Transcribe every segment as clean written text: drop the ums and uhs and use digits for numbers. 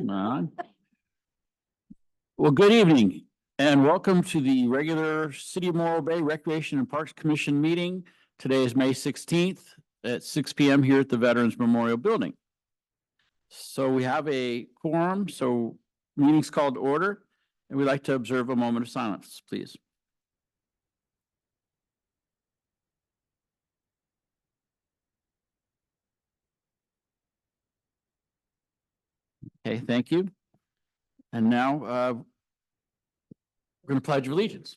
On. Well, good evening and welcome to the regular City of Morro Bay Recreation and Parks Commission meeting. Today is May 16th at 6 p.m. here at the Veterans Memorial Building. So we have a quorum, so meeting's called to order, and we'd like to observe a moment of silence, please. Okay, thank you. And now we're going to pledge allegiance.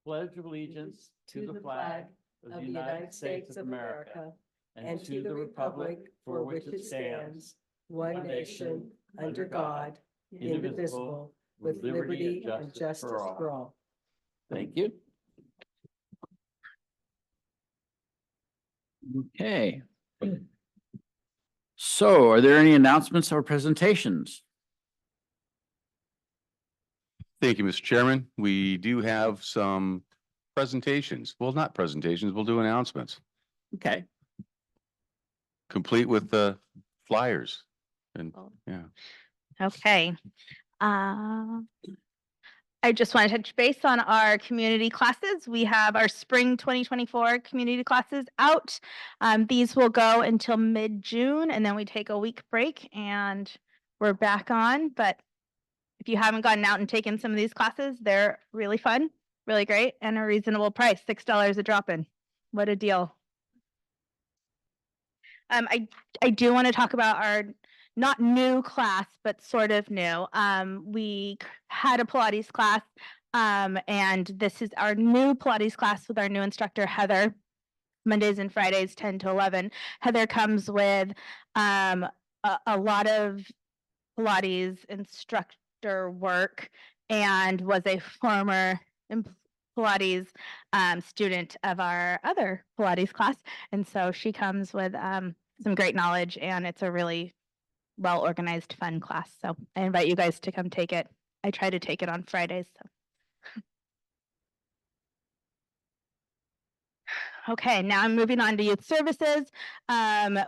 Pledge of allegiance to the flag of the United States of America and to the republic for which it stands, one nation, under God, indivisible, with liberty and justice for all. Thank you. Okay. So are there any announcements or presentations? Thank you, Mr. Chairman. We do have some presentations. Well, not presentations, we'll do announcements, Okay. complete with the flyers. And yeah. Okay. I just want to touch base on our community classes. We have our spring 2024 community classes out. These will go until mid-June, and then we take a week break and we're back on. But if you haven't gotten out and taken some of these classes, they're really fun, really great, and a reasonable price, $6 a drop-in. What a deal. I do want to talk about our not new class, but sort of new. We had a Pilates class, and this is our new Pilates class with our new instructor, Heather. Mondays and Fridays, 10 to 11. Heather comes with a lot of Pilates instructor work and was a former Pilates student of our other Pilates class. And so she comes with some great knowledge, and it's a really well-organized, fun class. So I invite you guys to come take it. I try to take it on Fridays. So. Okay, now I'm moving on to youth services.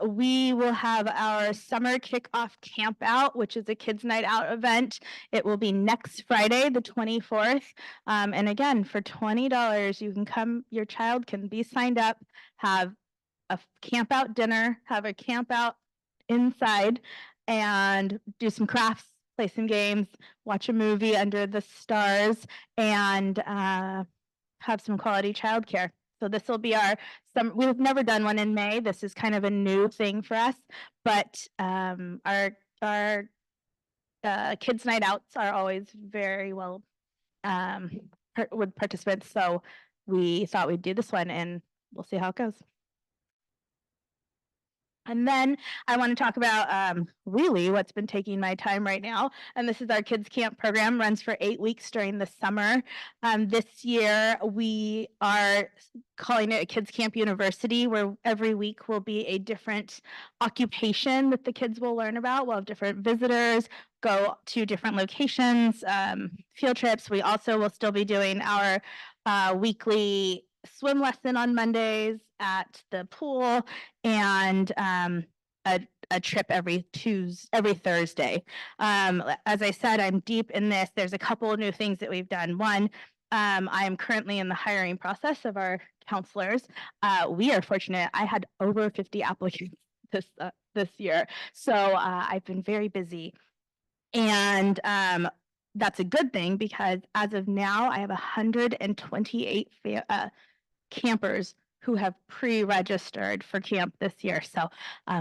We will have our summer kickoff camp out, which is a kids' night out event. It will be next Friday, the 24th. And again, for $20, you can come, your child can be signed up, have a camp out dinner, have a camp out inside, and do some crafts, play some games, watch a movie under the stars, and have some quality childcare. So this will be our summer. We've never done one in May. This is kind of a new thing for us, but our kids' night outs are always very well with participants. So we thought we'd do this one, and we'll see how it goes. And then I want to talk about really what's been taking my time right now. And this is our kids camp program, runs for 8 weeks during the summer. This year, we are calling it a Kids Camp University, where every week will be a different occupation that the kids will learn about. We'll have different visitors, go to different locations, field trips. We also will still be doing our weekly swim lesson on Mondays at the pool, and a trip every Thursday. As I said, I'm deep in this. There's a couple of new things that we've done. One, I am currently in the hiring process of our counselors. We are fortunate. I had over 50 applicants this year, so I've been very busy, and that's a good thing, because as of now, I have 128 campers who have pre-registered for camp this year. So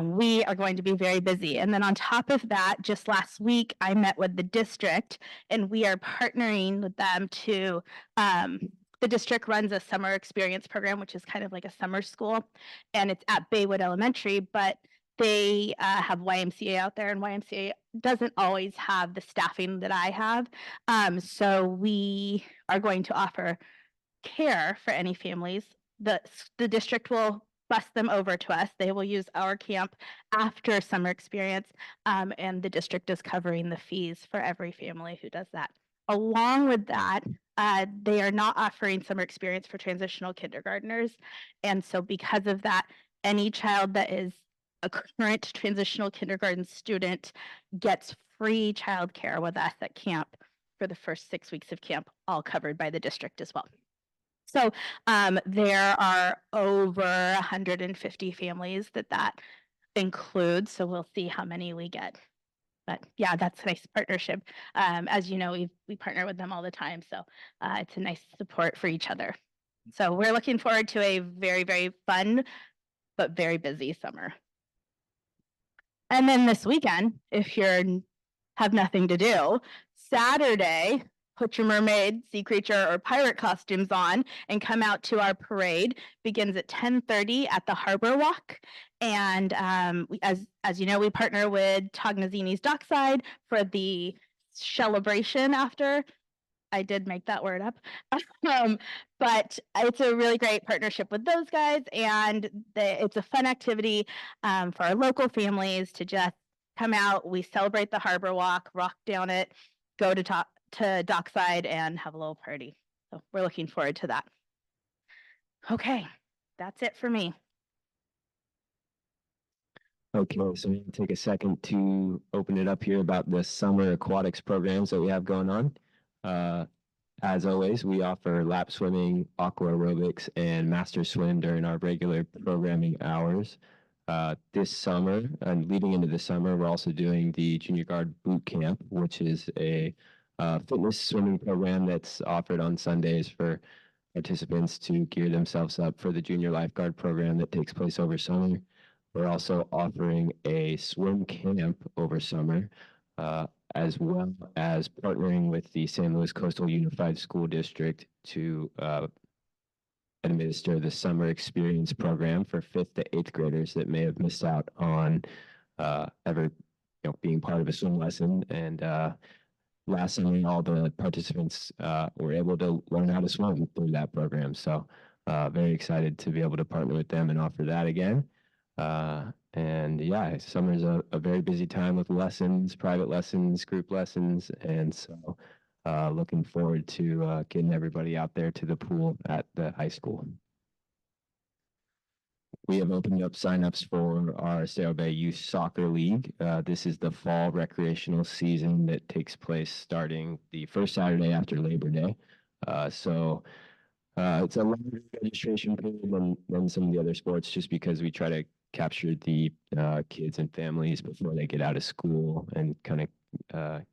we are going to be very busy. And then on top of that, just last week, I met with the district, and we are partnering with them to, the district runs a summer experience program, which is kind of like a summer school, and it's at Baywood Elementary, but they have YMCA out there, and YMCA doesn't always have the staffing that I have. So we are going to offer care for any families. The district will bus them over to us. They will use our camp after summer experience, and the district is covering the fees for every family who does that. Along with that, they are not offering summer experience for transitional kindergartners. And so because of that, any child that is a current transitional kindergarten student gets free childcare with us at camp for the first 6 weeks of camp, all covered by the district as well. So there are over 150 families that includes, so we'll see how many we get. But yeah, that's a nice partnership. As you know, we partner with them all the time, so it's a nice support for each other. So we're looking forward to a very, very fun but very busy summer. And then this weekend, if you're have nothing to do, Saturday, put your mermaid, sea creature, or pirate costumes on and come out to our parade. Begins at 10:30 at the Harbor Walk. And as you know, we partner with Tognazzini's Dockside for the celebration after. I did make that word up. But it's a really great partnership with those guys, and it's a fun activity for our local families to just come out. We celebrate the Harbor Walk, rock down it, go to Dockside, and have a little party. So we're looking forward to that. Okay, that's it for me. Okay, so we'll take a second to open it up here about the summer aquatics programs that we have going on. As always, we offer lap swimming, aqua aerobics, and master swim during our regular programming hours. This summer and leading into the summer, we're also doing the Junior Guard Boot Camp, which is a fitness swimming program that's offered on Sundays for participants to gear themselves up for the Junior Lifeguard program that takes place over summer. We're also offering a swim camp over summer, as well as partnering with the San Luis Coastal Unified School District to administer the summer experience program for 5th to 8th graders that may have missed out on ever being part of a swim lesson. And last summer, all the participants were able to learn how to swim through that program. So very excited to be able to partner with them and offer that again. And yeah, summer's a very busy time with lessons, private lessons, group lessons. And so looking forward to getting everybody out there to the pool at the high school. We have opened up signups for our Cerro Bay Youth Soccer League. This is the fall recreational season that takes place starting the first Saturday after Labor Day. So it's a longer registration period than some of the other sports, just because we try to capture the kids and families before they get out of school and kind of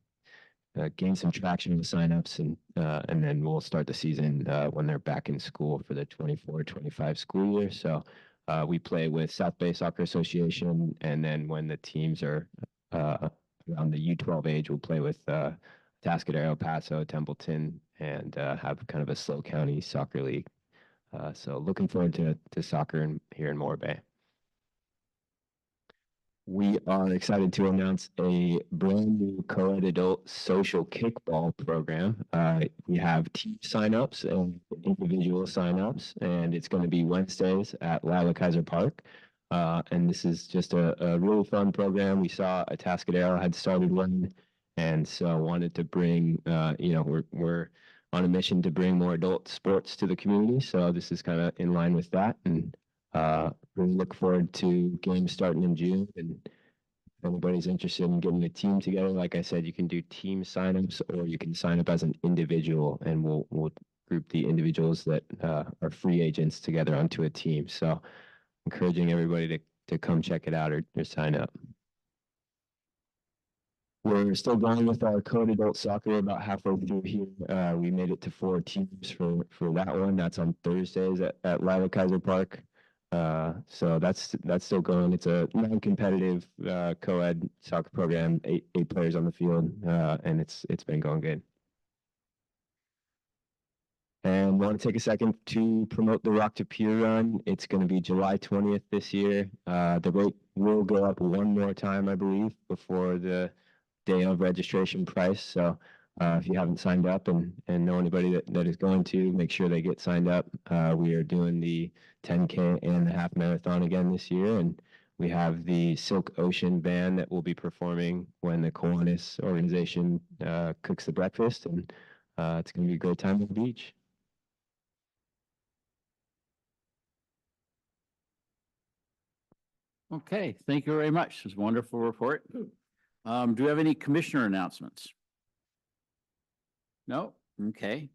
gain some traction with signups, and then we'll start the season when they're back in school for the 24-25 school year. So we play with South Bay Soccer Association, and then when the teams are around the U12 age, we'll play with Tascadero, El Paso, Templeton, and have kind of a slow county soccer league. So looking forward to soccer here in Morro Bay. We are excited to announce a brand new co-ed adult social kickball program. We have team signups and individual signups, and it's going to be Wednesdays at Lila Kaiser Park. And this is just a really fun program. We saw Atascadero had started one, and so wanted to bring, we're on a mission to bring more adult sports to the community. So this is kind of in line with that, and really look forward to games starting in June. And if anybody's interested in getting a team together, like I said, you can do team signups, or you can sign up as an individual, and we'll group the individuals that are free agents together onto a team. So encouraging everybody to come check it out or sign up. We're still going with our co-ed adult soccer about halfway through here. We made it to 4 teams for that one. That's on Thursdays at Lila Kaiser Park. So that's still going. It's a non-competitive co-ed soccer program, eight players on the field, and it's been going good. And want to take a second to promote the Rock to Pier run. It's going to be July 20th this year. The rate will go up one more time, I believe, before the day of registration price. So if you haven't signed up and know anybody that is going to, make sure they get signed up. We are doing the 10K and the half marathon again this year, and we have the Silk Ocean band that will be performing when the Kiwanis organization cooks the breakfast, and it's going to be a great time on the beach. Okay, thank you very much. It was a wonderful report. Do we have any commissioner announcements? No? Okay.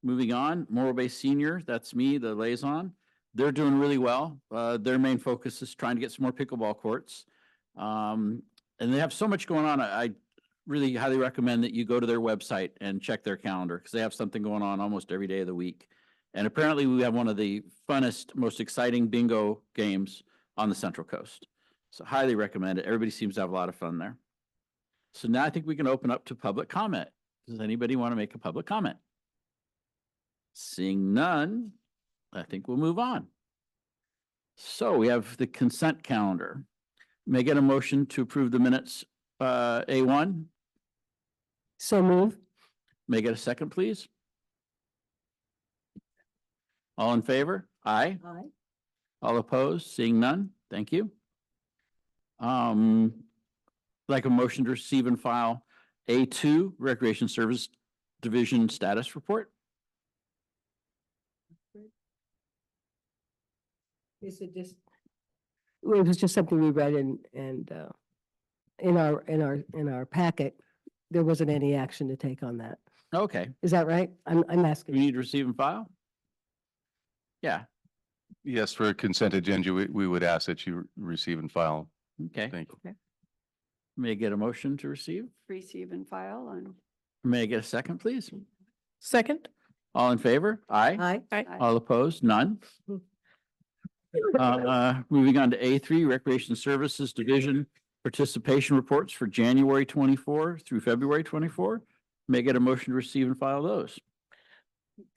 Moving on, Morro Bay Senior, that's me, the liaison. They're doing really well. Their main focus is trying to get some more pickleball courts. And they have so much going on. I really highly recommend that you go to their website and check their calendar because they have something going on almost every day of the week. And apparently we have one of the funnest, most exciting bingo games on the Central Coast. So highly recommend it. Everybody seems to have a lot of fun there. So now I think we can open up to public comment. Does anybody want to make a public comment? Seeing none, I think we'll move on. So we have the consent calendar. May I get a motion to approve the minutes, A1? So move. May I get a second, please? All in favor? Aye. Aye. All opposed? Seeing none? Thank you. Like a motion to receive and file A2 Recreation Service Division Status Report. Is it just? It was just something we read in our packet. There wasn't any action to take on that. Okay, Is that right? I'm do we asking. need to receive and file? Yeah, Yes, for a consent agenda, we would ask that you receive and file. okay. Thank you. May I get a motion to receive? Receive and file on. May I get a second, please? Second? All in favor? Aye. Aye. All opposed? None. Moving on to A3, Recreation Services Division Participation Reports for January 24 through February 24. May I get a motion to receive and file those?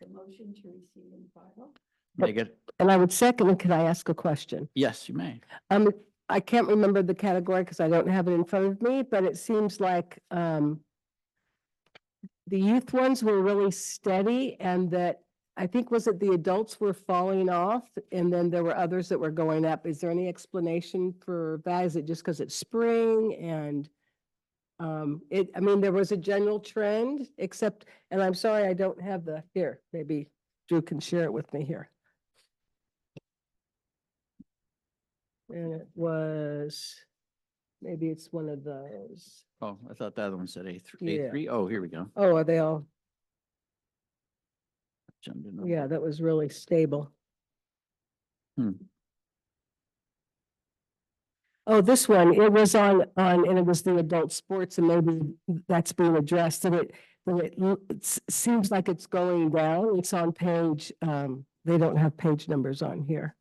The motion to receive and file. May I get, And I would second, and could I ask a question? yes, you may. I can't remember the category because I don't have it in front of me, but it seems like, the youth ones were really steady and that, I think, was it the adults were falling off and then there were others that were going up. Is there any explanation for that? Is it just because it's spring and I mean, there was a general trend except, and I'm sorry, I don't have here, maybe Drew can share it with me here. And it was, maybe it's one of those. Oh, I thought that one said A3. Yeah. A3. Oh, here we go. Oh, are they all? Jumped in on Yeah, that was really stable. Hmm. Oh, this one, it was on, and it was the adult sports and maybe that's being addressed and it seems like it's going down. It's on page, they don't have page numbers on here.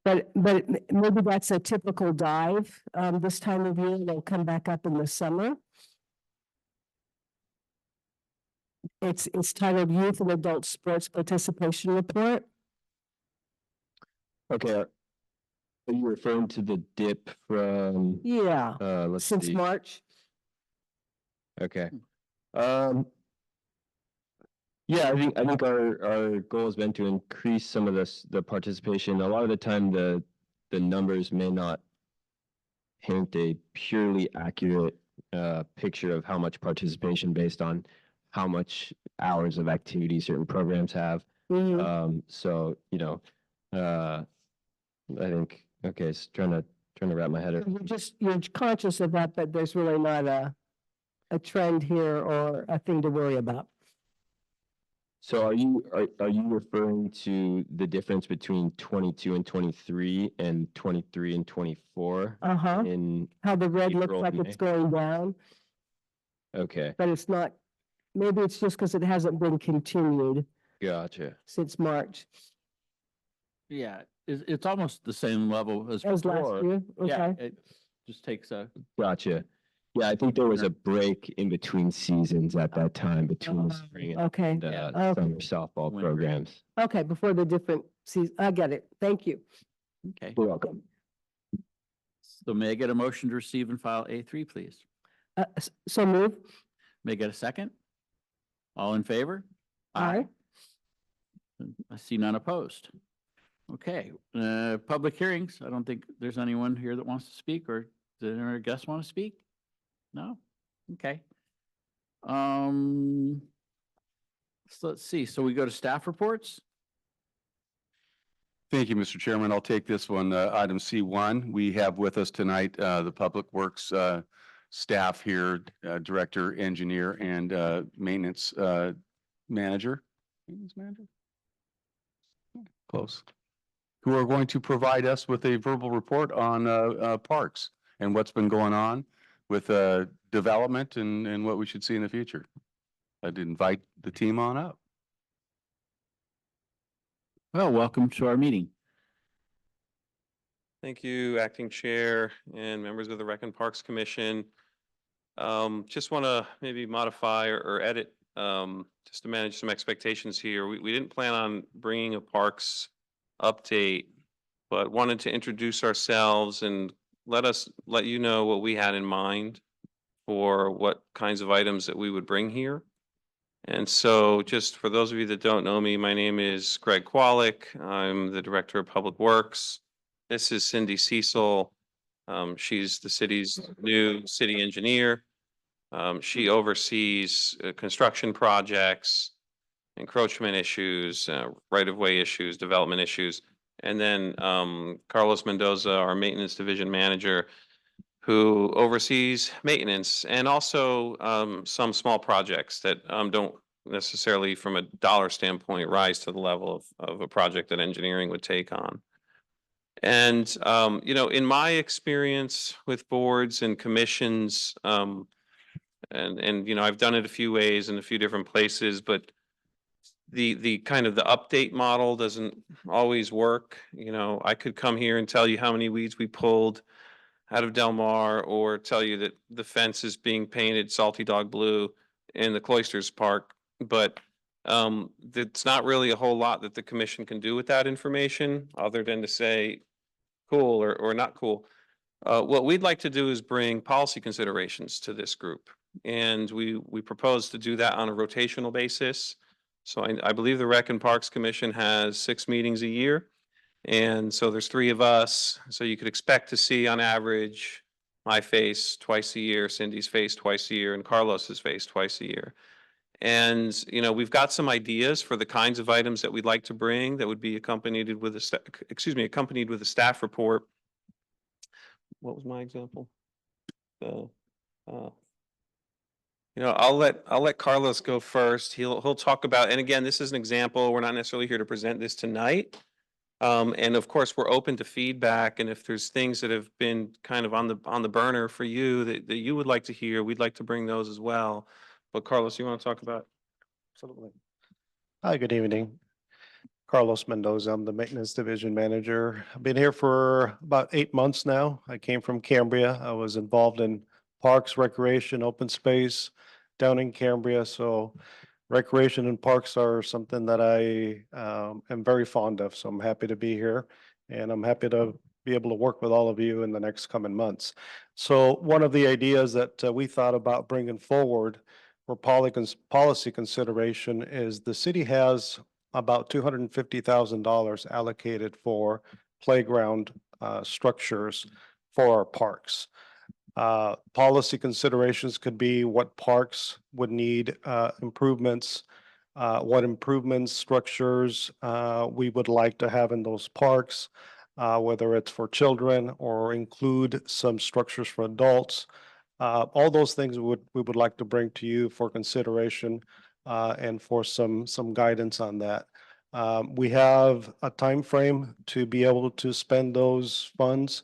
But maybe that's a typical dive, this time of year, they'll come back up in the summer. It's titled Youth and Adult Sports Participation Report. Okay. Are you referring to the dip from, Yeah, let's since see. March. Okay. Yeah, I think our goal has been to increase some of the participation. A lot of the time, the numbers may not paint a purely accurate picture of how much participation based on how much hours of activity certain programs have. Mhm. So, I think, okay, so trying to wrap my head around. You're conscious of that, but there's really not a trend here or a thing to worry about. So are you referring to the difference between 22 and 23 and 23 and 24 Uh-huh. in, How the red looks April, like May. it's going down, okay, but it's not, maybe it's just because it hasn't been continued gotcha. since March Yeah, it's almost the same level as as last before. year. Yeah, Okay. it just takes a, Gotcha. Yeah, I think there was a break in between seasons at that time, between the spring Okay. and Yeah. Okay. summer softball Winter. programs. Okay, before the different seasons. I get it. Thank you. okay. You're welcome. So may I get a motion to receive and file A3, please? So move. May I get a second? All in favor? Aye. I see none opposed. Okay, public hearings. I don't think there's anyone here that wants to speak, or does any other guests want to speak? No? Okay. So let's see. So we go to staff reports. Thank you, Mr. Chairman. I'll take this one, item C1. We have with us tonight, the Public Works, staff here, Director, Engineer, and, Maintenance, Manager. Maintenance Manager? Close. Who are going to provide us with a verbal report on, parks and what's been going on with, development and what we should see in the future. I'd invite the team on up. Well, welcome to our meeting. Thank you, Acting Chair and members of the Rec and Parks Commission. Just want to maybe modify or edit, just to manage some expectations here. We didn't plan on bringing a parks update, but wanted to introduce ourselves and let you know what we had in mind for what kinds of items that we would bring here. And so just for those of you that don't know me, my name is Greg Kwalik. I'm the Director of Public Works. This is Cindy Cecil. She's the city's new city engineer. She oversees construction projects, encroachment issues, right-of-way issues, development issues. And then Carlos Mendoza, our maintenance division manager, who oversees maintenance and also some small projects that don't necessarily from a dollar standpoint rise to the level of a project that engineering would take on. And in my experience with boards and commissions, and I've done it a few ways in a few different places, but the kind of the update model doesn't always work. I could come here and tell you how many weeds we pulled out of Del Mar, or tell you that the fence is being painted salty dog blue in the Cloisters Park, but it's not really a whole lot that the commission can do with that information, other than to say cool or not cool. What we'd like to do is bring policy considerations to this group, and we propose to do that on a rotational basis. So I believe the Rec and Parks Commission has 6 meetings a year. And so there's 3 of us. So you could expect to see on average my face twice a year, Cindy's face twice a year, and Carlos's face twice a year. And, we've got some ideas for the kinds of items that we'd like to bring that would be accompanied with a staff report. What was my example? I'll let Carlos go first. He'll talk about, and again, this is an example. We're not necessarily here to present this tonight. And of course, we're open to feedback, and if there's things that have been kind of on the burner for you that you would like to hear, we'd like to bring those as well. But Carlos, you want to talk about? Absolutely. Hi, good evening. Carlos Mendoza, I'm the Maintenance Division Manager. I've been here for about 8 months now. I came from Cambria. I was involved in parks, recreation, open space down in Cambria. So recreation and parks are something that I am very fond of. So I'm happy to be here, and I'm happy to be able to work with all of you in the next coming months. So one of the ideas that we thought about bringing forward for policy consideration is the city has about $250,000 allocated for playground structures for our parks. Policy considerations could be what parks would need improvements, what improvements, structures we would like to have in those parks, whether it's for children or include some structures for adults. All those things we would like to bring to you for consideration and for some guidance on that. We have a time frame to be able to spend those funds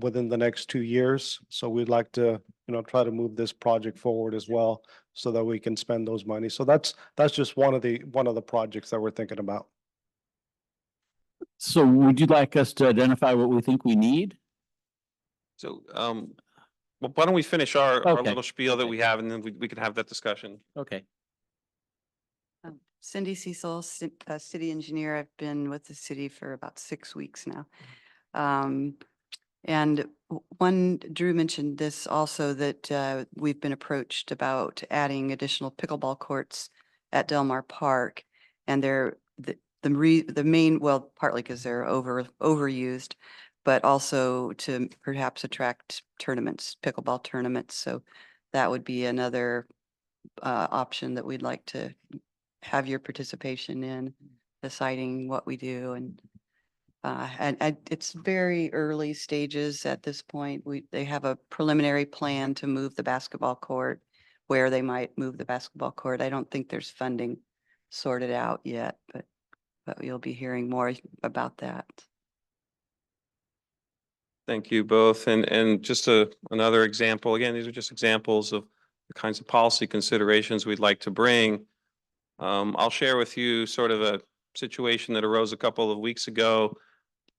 within the next 2 years. So we'd like to, try to move this project forward as well so that we can spend those money. So that's just one of the projects that we're thinking about. So would you like us to identify what we think we need? So, well, why don't we finish our Okay. little spiel that we have, and then we can have that discussion. Okay. Cindy Cecil, city engineer. I've been with the city for about 6 weeks now. And Drew mentioned this also, that we've been approached about adding additional pickleball courts at Del Mar Park. And they're the main, well, partly because they're overused, but also to perhaps attract tournaments, pickleball tournaments. So that would be another option that we'd like to have your participation in deciding what we do. And And it's very early stages at this point. They have a preliminary plan to move the basketball court, where they might move the basketball court. I don't think there's funding sorted out yet, but you'll be hearing more about that. Thank you both. And just another example, again, these are just examples of the kinds of policy considerations we'd like to bring. I'll share with you sort of a situation that arose a couple of weeks ago.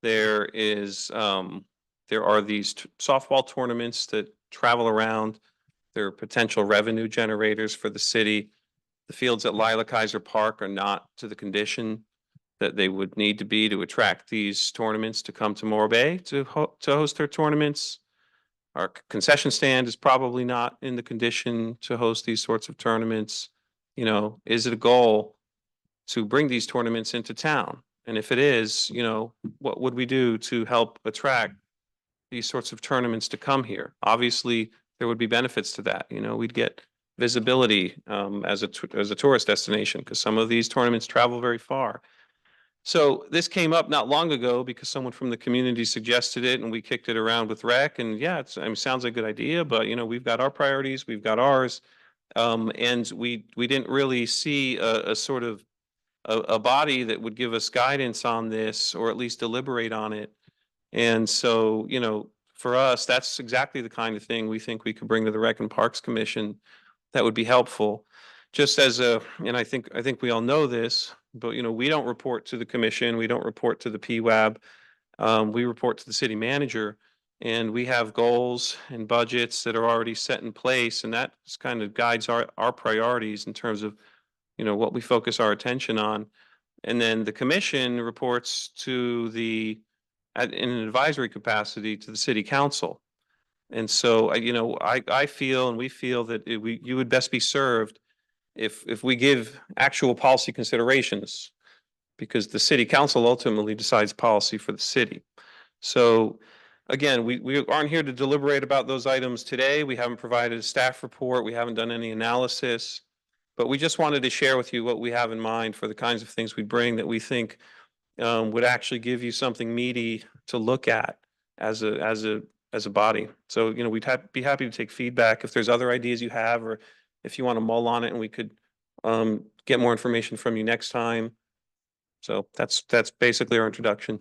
There are these softball tournaments that travel around. They're potential revenue generators for the city. The fields at Lila Kaiser Park are not to the condition that they would need to be to attract these tournaments to come to Morro Bay to host their tournaments. Our concession stand is probably not in the condition to host these sorts of tournaments. You know, is it a goal to bring these tournaments into town? And if it is, you know, what would we do to help attract these sorts of tournaments to come here? Obviously, there would be benefits to that. You know, we'd get visibility as a tourist destination because some of these tournaments travel very far. So this came up not long ago because someone from the community suggested it and we kicked it around with rec. And yeah, I mean, sounds like a good idea, but you know, we've got our priorities, we've got ours. And we didn't really see a sort of a body that would give us guidance on this or at least deliberate on it. And so, you know, for us, that's exactly the kind of thing we think we could bring to the Rec and Parks Commission that would be helpful. Just as and I think we all know this, but you know, we don't report to the commission, we don't report to the PWAB, we report to the city manager, and we have goals and budgets that are already set in place, and that kind of guides our priorities in terms of, you know, what we focus our attention on. And then the commission reports to in an advisory capacity to the city council. And so, you know, I feel and we feel that you would best be served if we give actual policy considerations, because the city council ultimately decides policy for the city. So again, we aren't here to deliberate about those items today. We haven't provided a staff report. We haven't done any analysis, but we just wanted to share with you what we have in mind for the kinds of things we bring that we think would actually give you something meaty to look at as a body. So, you know, we'd be happy to take feedback if there's other ideas you have, or if you want to mull on it and we could get more information from you next time. So that's basically our introduction.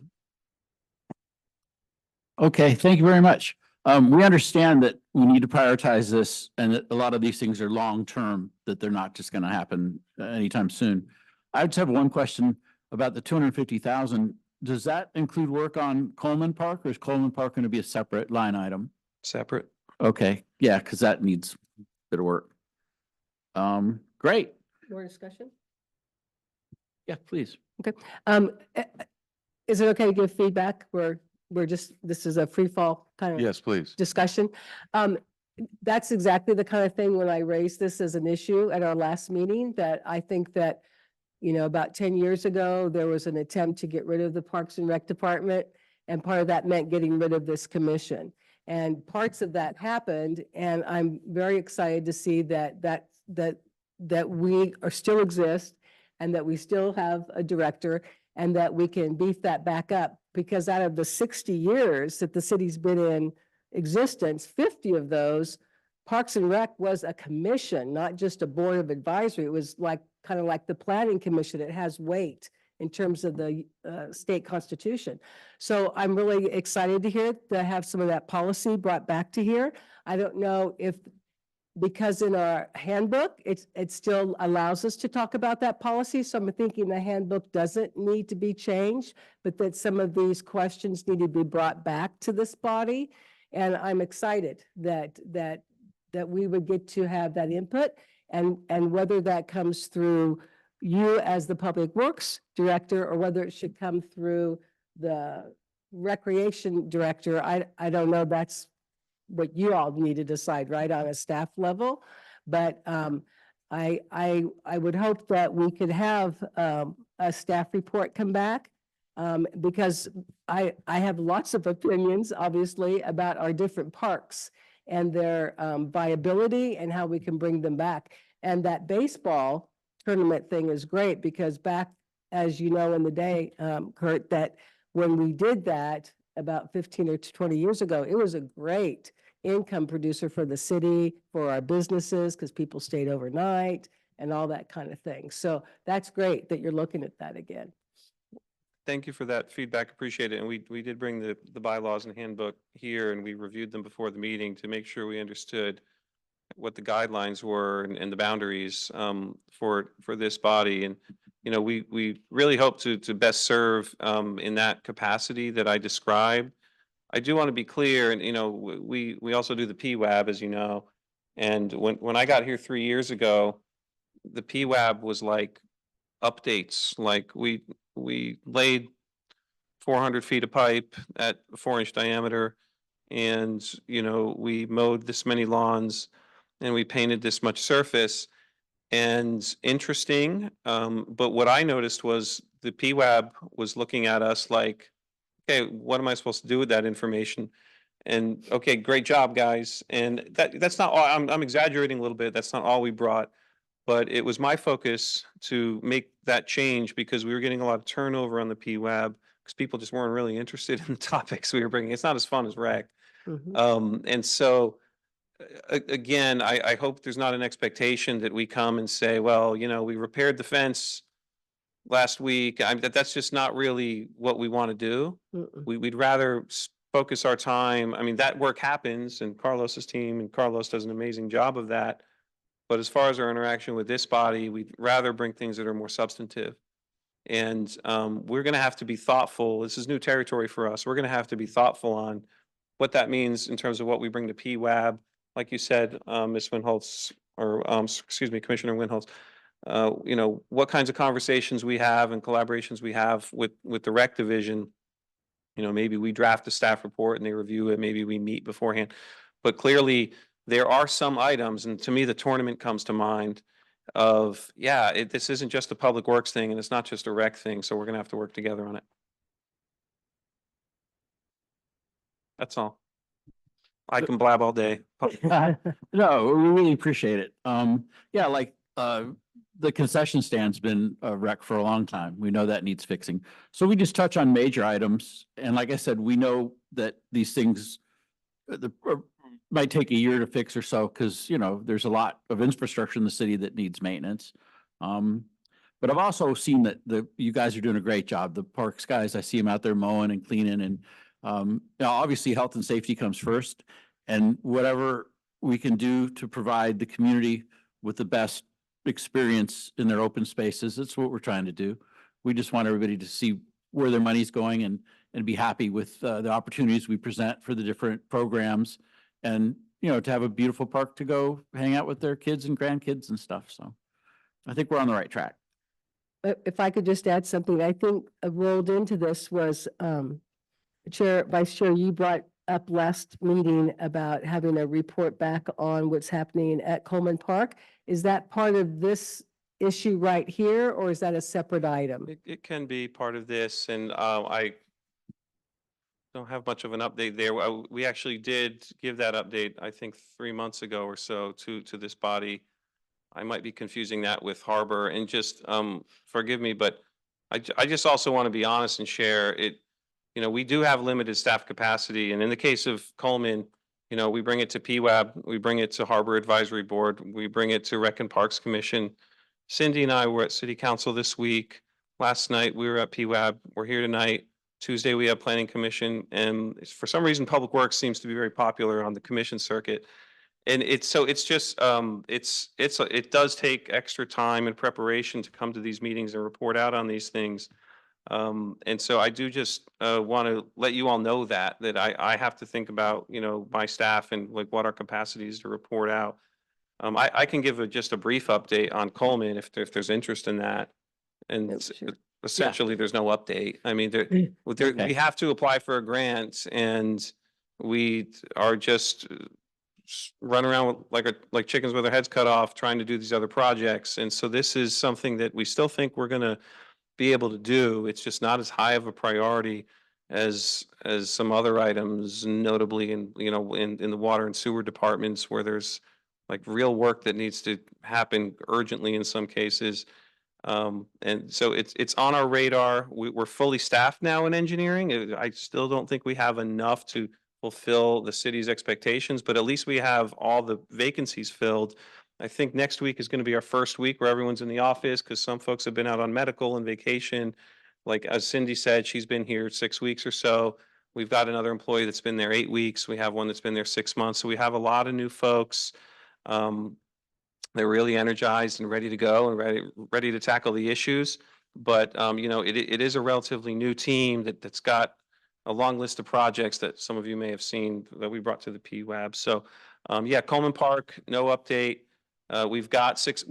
Okay, thank you very much. We understand that we need to prioritize this and that a lot of these things are long-term, that they're not just going to happen anytime soon. I just have one question about the 250,000. Does that include work on Coleman Park, or is Coleman Park going to be a separate line item? Separate. Okay, yeah, because that needs a bit of work. Great. More discussion? Yeah, please. Is it okay to give feedback? This is a free fall kind of Yes, please. discussion. That's exactly the kind of thing when I raised this as an issue at our last meeting, that I think that, you know, about 10 years ago, there was an attempt to get rid of the Parks and Rec Department. And part of that meant getting rid of this commission. And parts of that happened. And I'm very excited to see that we are still exist and that we still have a director and that we can beef that back up, because out of the 60 years that the city's been in existence, 50 of those, Parks and Rec was a commission, not just a board of advisory. It was kind of like the planning commission. It has weight in terms of the state constitution. So I'm really excited to have some of that policy brought back to here. I don't know if, because in our handbook, it still allows us to talk about that policy. So I'm thinking the handbook doesn't need to be changed, but that some of these questions need to be brought back to this body. And I'm excited that we would get to have that input, and whether that comes through you as the Public Works Director or whether it should come through the Recreation Director, I don't know. That's what you all need to decide, right, on a staff level. But I would hope that we could have a staff report come back, because I have lots of opinions, obviously, about our different parks and their viability and how we can bring them back. And that baseball tournament thing is great, because back, as you know, in the day, Kurt, that when we did that about 15 or 20 years ago, it was a great income producer for the city, for our businesses, because people stayed overnight and all that kind of thing. So that's great that you're looking at that again. Thank you for that feedback. Appreciate it. And we did bring the bylaws and handbook here and we reviewed them before the meeting to make sure we understood what the guidelines were and the boundaries for this body. And, you know, we really hope to best serve in that capacity that I described. I do want to be clear, and, you know, we also do the PWAB, as you know. And when I got here 3 years ago, the PWAB was like updates, like we laid 400 feet of pipe at 4-inch diameter. And, you know, we mowed this many lawns and we painted this much surface. And interesting, but what I noticed was the PWAB was looking at us like, okay, what am I supposed to do with that information? And okay, great job, guys. And that's not all, I'm exaggerating a little bit. That's not all we brought. But it was my focus to make that change because we were getting a lot of turnover on the PWAB because people just weren't really interested in the topics we were bringing. It's not as fun as rec. And so again, I hope there's not an expectation that we come and say, well, you know, we repaired the fence last week. That's just not really what we want to do. We'd rather focus our time. I mean, that work happens and Carlos's team and Carlos does an amazing job of that. But as far as our interaction with this body, we'd rather bring things that are more substantive. And we're going to have to be thoughtful. This is new territory for us. We're going to have to be thoughtful on what that means in terms of what we bring to PWAB. Like you said, Ms. Winholtz, or excuse me, Commissioner Winholtz, you know, what kinds of conversations we have and collaborations we have with the rec division. You know, maybe we draft a staff report and they review it. Maybe we meet beforehand. But clearly, there are some items, and to me, the tournament comes to mind of, yeah, this isn't just a public works thing and it's not just a rec thing. So we're going to have to work together on it. That's all. I can blab all day. No, we really appreciate it. Yeah, like, the concession stand's been a wreck for a long time. We know that needs fixing. So we just touch on major items. And like I said, we know that these things might take a year to fix or so, because, you know, there's a lot of infrastructure in the city that needs maintenance. But I've also seen that you guys are doing a great job. The parks guys, I see them out there mowing and cleaning, and now obviously health and safety comes first, and whatever we can do to provide the community with the best experience in their open spaces, that's what we're trying to do. We just want everybody to see where their money's going and be happy with the opportunities we present for the different programs, and, you know, to have a beautiful park to go hang out with their kids and grandkids and stuff. So I think we're on the right track. If I could just add something, I think rolled into this was, Vice Chair, you brought up last meeting about having a report back on what's happening at Coleman Park. Is that part of this issue right here, or is that a separate item? It can be part of this, and I don't have much of an update there. We actually did give that update, I think 3 months ago or so to this body. I might be confusing that with Harbor, and just forgive me, but I just also want to be honest and share it. You know, we do have limited staff capacity, and in the case of Coleman, you know, we bring it to PWAB, we bring it to Harbor Advisory Board, we bring it to Rec and Parks Commission. Cindy and I were at City Council this week. Last night we were at PWAB. We're here tonight. Tuesday we have Planning Commission, and for some reason Public Works seems to be very popular on the commission circuit. And it's just it does take extra time and preparation to come to these meetings and report out on these things. And so I do just want to let you all know that I have to think about, you know, my staff and like what our capacity is to report out. I can give just a brief update on Coleman if there's interest in that. And Yep, sure. essentially, there's no update. I mean, we have to apply for a grant, and we are just run around like chickens with their heads cut off, trying to do these other projects. And so this is something that we still think we're going to be able to do. It's just not as high of a priority as some other items, notably in the water and sewer departments, where there's like real work that needs to happen urgently in some cases. And so it's on our radar. We're fully staffed now in engineering. I still don't think we have enough to fulfill the city's expectations, but at least we have all the vacancies filled. I think next week is going to be our first week where everyone's in the office because some folks have been out on medical and vacation. Like as Cindy said, she's been here 6 weeks or so. We've got another employee that's been there 8 weeks. We have one that's been there 6 months. So we have a lot of new folks. They're really energized and ready to go and ready to tackle the issues. But you know, it is a relatively new team that's got a long list of projects that some of you may have seen that we brought to the PWAB. So yeah, Coleman Park, no update. We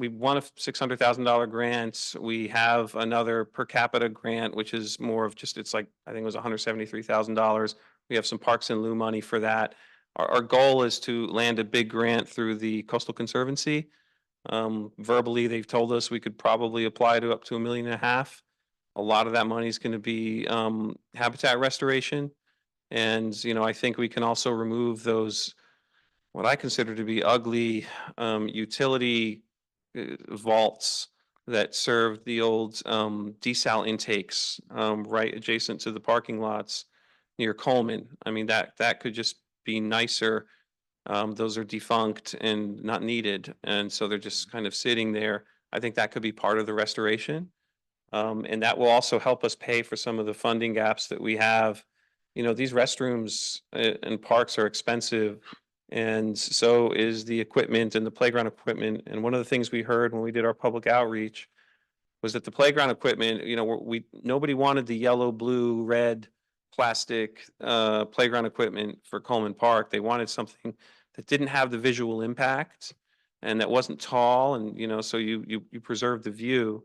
won a $600,000 grant. We have another per capita grant, which is more of just, it's like, I think it was $173,000. We have some Parks and Lieu money for that. Our goal is to land a big grant through the Coastal Conservancy. Verbally, they've told us we could probably apply to up to $1.5 million. A lot of that money is going to be habitat restoration. And, you know, I think we can also remove those, what I consider to be ugly utility vaults that serve the old desal intakes right adjacent to the parking lots near Coleman. I mean, that could just be nicer. Those are defunct and not needed. And so they're just kind of sitting there. I think that could be part of the restoration. And that will also help us pay for some of the funding gaps that we have. You know, these restrooms and parks are expensive. And so is the equipment and the playground equipment. And one of the things we heard when we did our public outreach was that the playground equipment, you know, nobody wanted the yellow, blue, red plastic playground equipment for Coleman Park. They wanted something that didn't have the visual impact and that wasn't tall, and you know, so you preserve the view.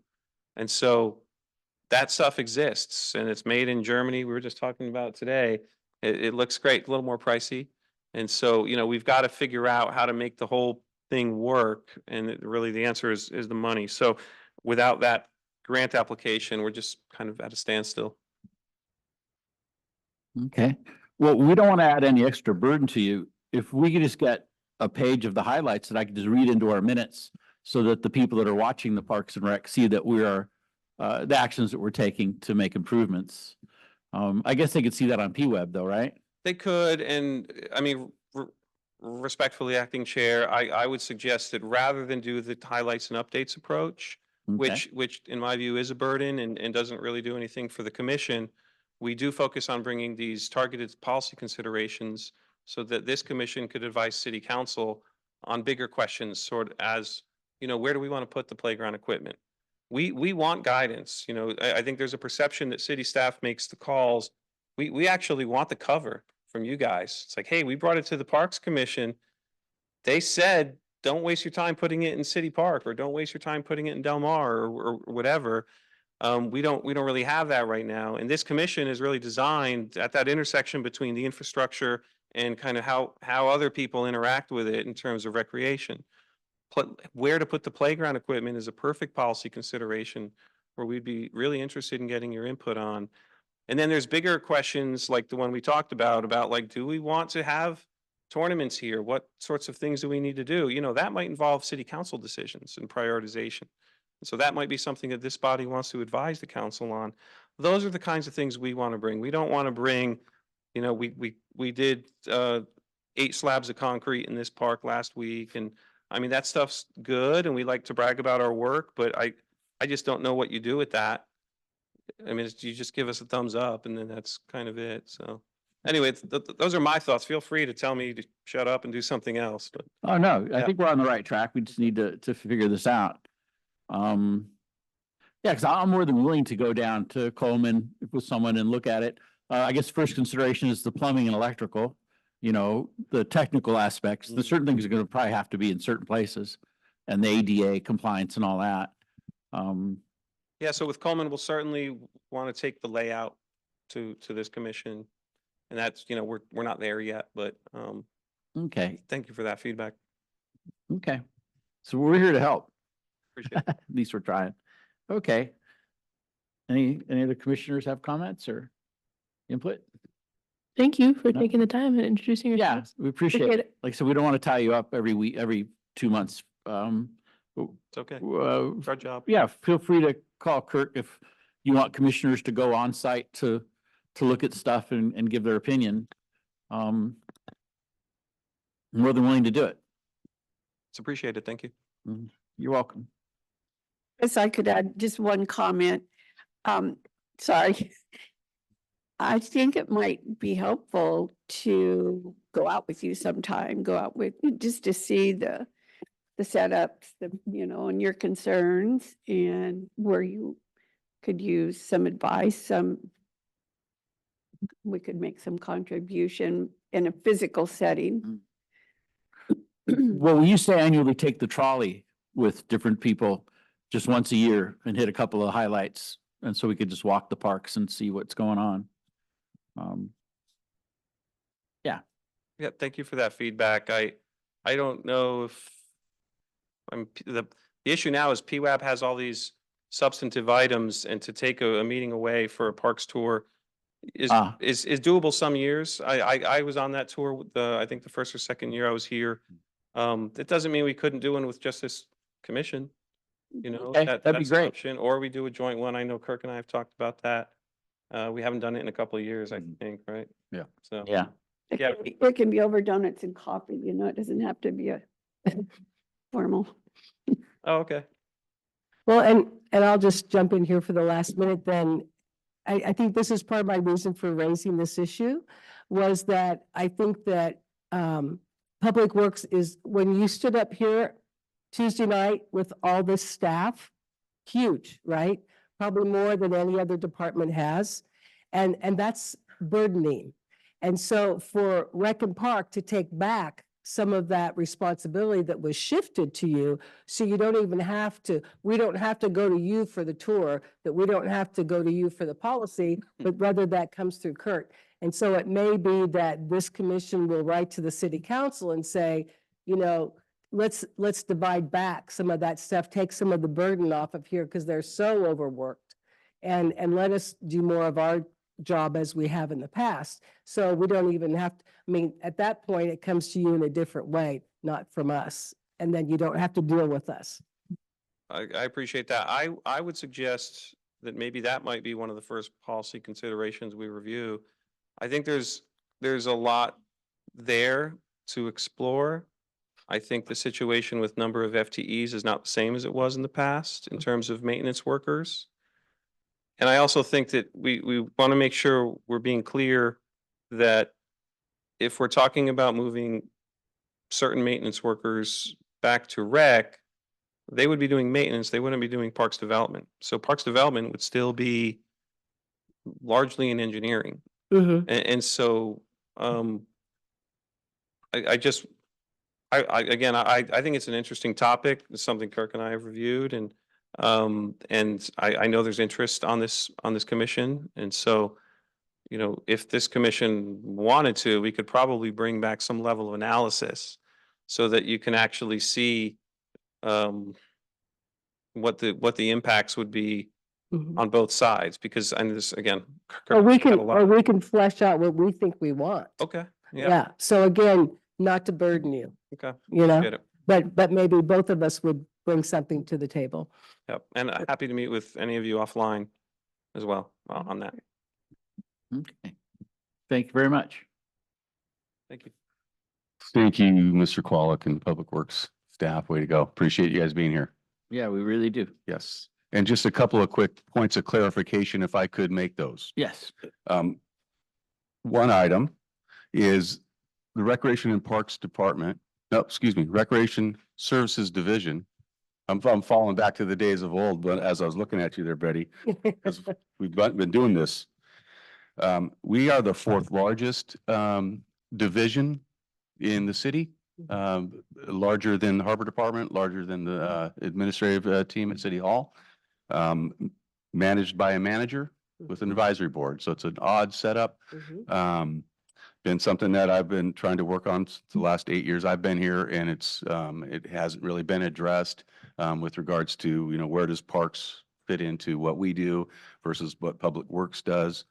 And so that stuff exists and it's made in Germany. We were just talking about it today. It looks great, a little more pricey. And so, you know, we've got to figure out how to make the whole thing work. And really the answer is the money. So without that grant application, we're just kind of at a standstill. Okay. Well, we don't want to add any extra burden to you. If we could just get a page of the highlights that I could just read into our minutes so that the people that are watching the Parks and Rec see that we are the actions that we're taking to make improvements. I guess they could see that on PWeb though, right? They could, and I mean, respectfully, acting chair, I would suggest that rather than do the highlights and updates approach, Okay. which in my view is a burden and doesn't really do anything for the commission, we do focus on bringing these targeted policy considerations so that this commission could advise city council on bigger questions, sort of as, you know, where do we want to put the playground equipment? We want guidance. You know, I think there's a perception that city staff makes the calls. We actually want the cover from you guys. It's like, hey, we brought it to the Parks Commission. They said, don't waste your time putting it in City Park, or don't waste your time putting it in Del Mar, or whatever. We don't really have that right now. And this commission is really designed at that intersection between the infrastructure and kind of how other people interact with it in terms of recreation. Where to put the playground equipment is a perfect policy consideration where we'd be really interested in getting your input on. And then there's bigger questions like the one we talked about like, do we want to have tournaments here? What sorts of things do we need to do? You know, that might involve city council decisions and prioritization. So that might be something that this body wants to advise the council on. Those are the kinds of things we want to bring. We don't want to bring, you know, we did 8 slabs of concrete in this park last week. And I mean, that stuff's good and we like to brag about our work, but I just don't know what you do with that. I mean, you just give us a thumbs up and then that's kind of it. So anyway, those are my thoughts. Feel free to tell me to shut up and do something else, but. Oh, no, I Yeah. think we're on the right track. We just need to figure this out. Yeah, because I'm more than willing to go down to Coleman with someone and look at it. I guess first consideration is the plumbing and electrical, you know, the technical aspects. The certain things are going to probably have to be in certain places and the ADA compliance and all that. Yeah, so with Coleman, we'll certainly want to take the layout to this commission. And that's, you know, we're not there yet, but Okay, thank you for that feedback. okay. So we're here to help. Appreciate it. At least we're trying. Okay. Any other commissioners have comments or input? Thank you for No. taking the time and introducing Yeah, yourselves. we appreciate Appreciate it. Like I said, we don't want to tie you up every week, every 2 months. It's okay. Uh, It's our job. yeah, feel free to call Kirk if you want commissioners to go on site to look at stuff and give their opinion. More than willing to do it. It's appreciated. Thank you. You're welcome. Yes, I could add just one comment. Sorry. I think it might be helpful to go out with you sometime, go out with, just to see the setups, and your concerns and where you could use some advice, we could make some contribution in a physical setting. Well, we used to annually take the trolley with different people just once a year and hit a couple of highlights. And so we could just walk the parks and see what's going on. Yeah, thank you for that feedback. I don't know if the issue now is PWAB has all these substantive items, and to take a meeting away for a parks tour is doable some years. I was on that tour with I think the first or second year I was here. It doesn't mean we couldn't do one with just this commission. Okay, that'd be that's an great. option. Or we do a joint one. I know Kirk and I have talked about that. We haven't done it in a couple of years, I think, right? Yeah. So. Yeah. Yeah. It can be over donuts and coffee, it doesn't have to be a formal. Oh, okay. Well, and I'll just jump in here for the last minute then. I think this is part of my reason for raising this issue, was that I think that Public Works is, when you stood up here Tuesday night with all this staff, huge, right? Probably more than any other department has. And that's burdening. And so for Rec and Park to take back some of that responsibility that was shifted to you, so you don't even have to, we don't have to go to you for the tour, that we don't have to go to you for the policy, but rather that comes through Kurt. And so it may be that this commission will write to the city council and say, let's divide back some of that stuff, take some of the burden off of here because they're so overworked, and let us do more of our job as we have in the past. So we don't even have to, at that point, it comes to you in a different way, not from us. And then you don't have to deal with us. I appreciate that. I would suggest that maybe that might be one of the first policy considerations we review. I think there's a lot there to explore. I think the situation with number of FTEs is not the same as it was in the past in terms of maintenance workers. And I also think that we want to make sure we're being clear that if we're talking about moving certain maintenance workers back to rec, they would be doing maintenance, they wouldn't be doing parks development. So parks development would still be largely in engineering. And so I think it's an interesting topic. It's something Kirk and I have reviewed, and I know there's interest on this commission. And so, if this commission wanted to, we could probably bring back some level of analysis so that you can actually see what the impacts would be on both sides, because I know this again. Or we Kirk had a lot- we can flesh out what we think we want. Okay. Yeah. So again, not to burden you, Okay. know, Get it. but maybe both of us would bring something to the table. Yep. And happy to meet with any of you offline as well on that. Okay. Thank you very much. Thank you. Thank you, Mr. Qualick and Public Works staff. Way to go. Appreciate you guys being here. Yeah, we really do. Yes. And just a couple of quick points of clarification, if I could make those. Yes. One item is the Recreation and Parks Department, Recreation Services Division. I'm falling back to the days of old, but as I was looking at you there, Betty, because we've been doing this. We are the fourth largest division in the city, larger than the Harbor Department, larger than the administrative team at City Hall, managed by a manager with an advisory board. So it's an odd setup. Been something that I've been trying to work on the last 8 years I've been here, and it hasn't really been addressed with regards to, where does parks fit into what we do versus what Public Works does.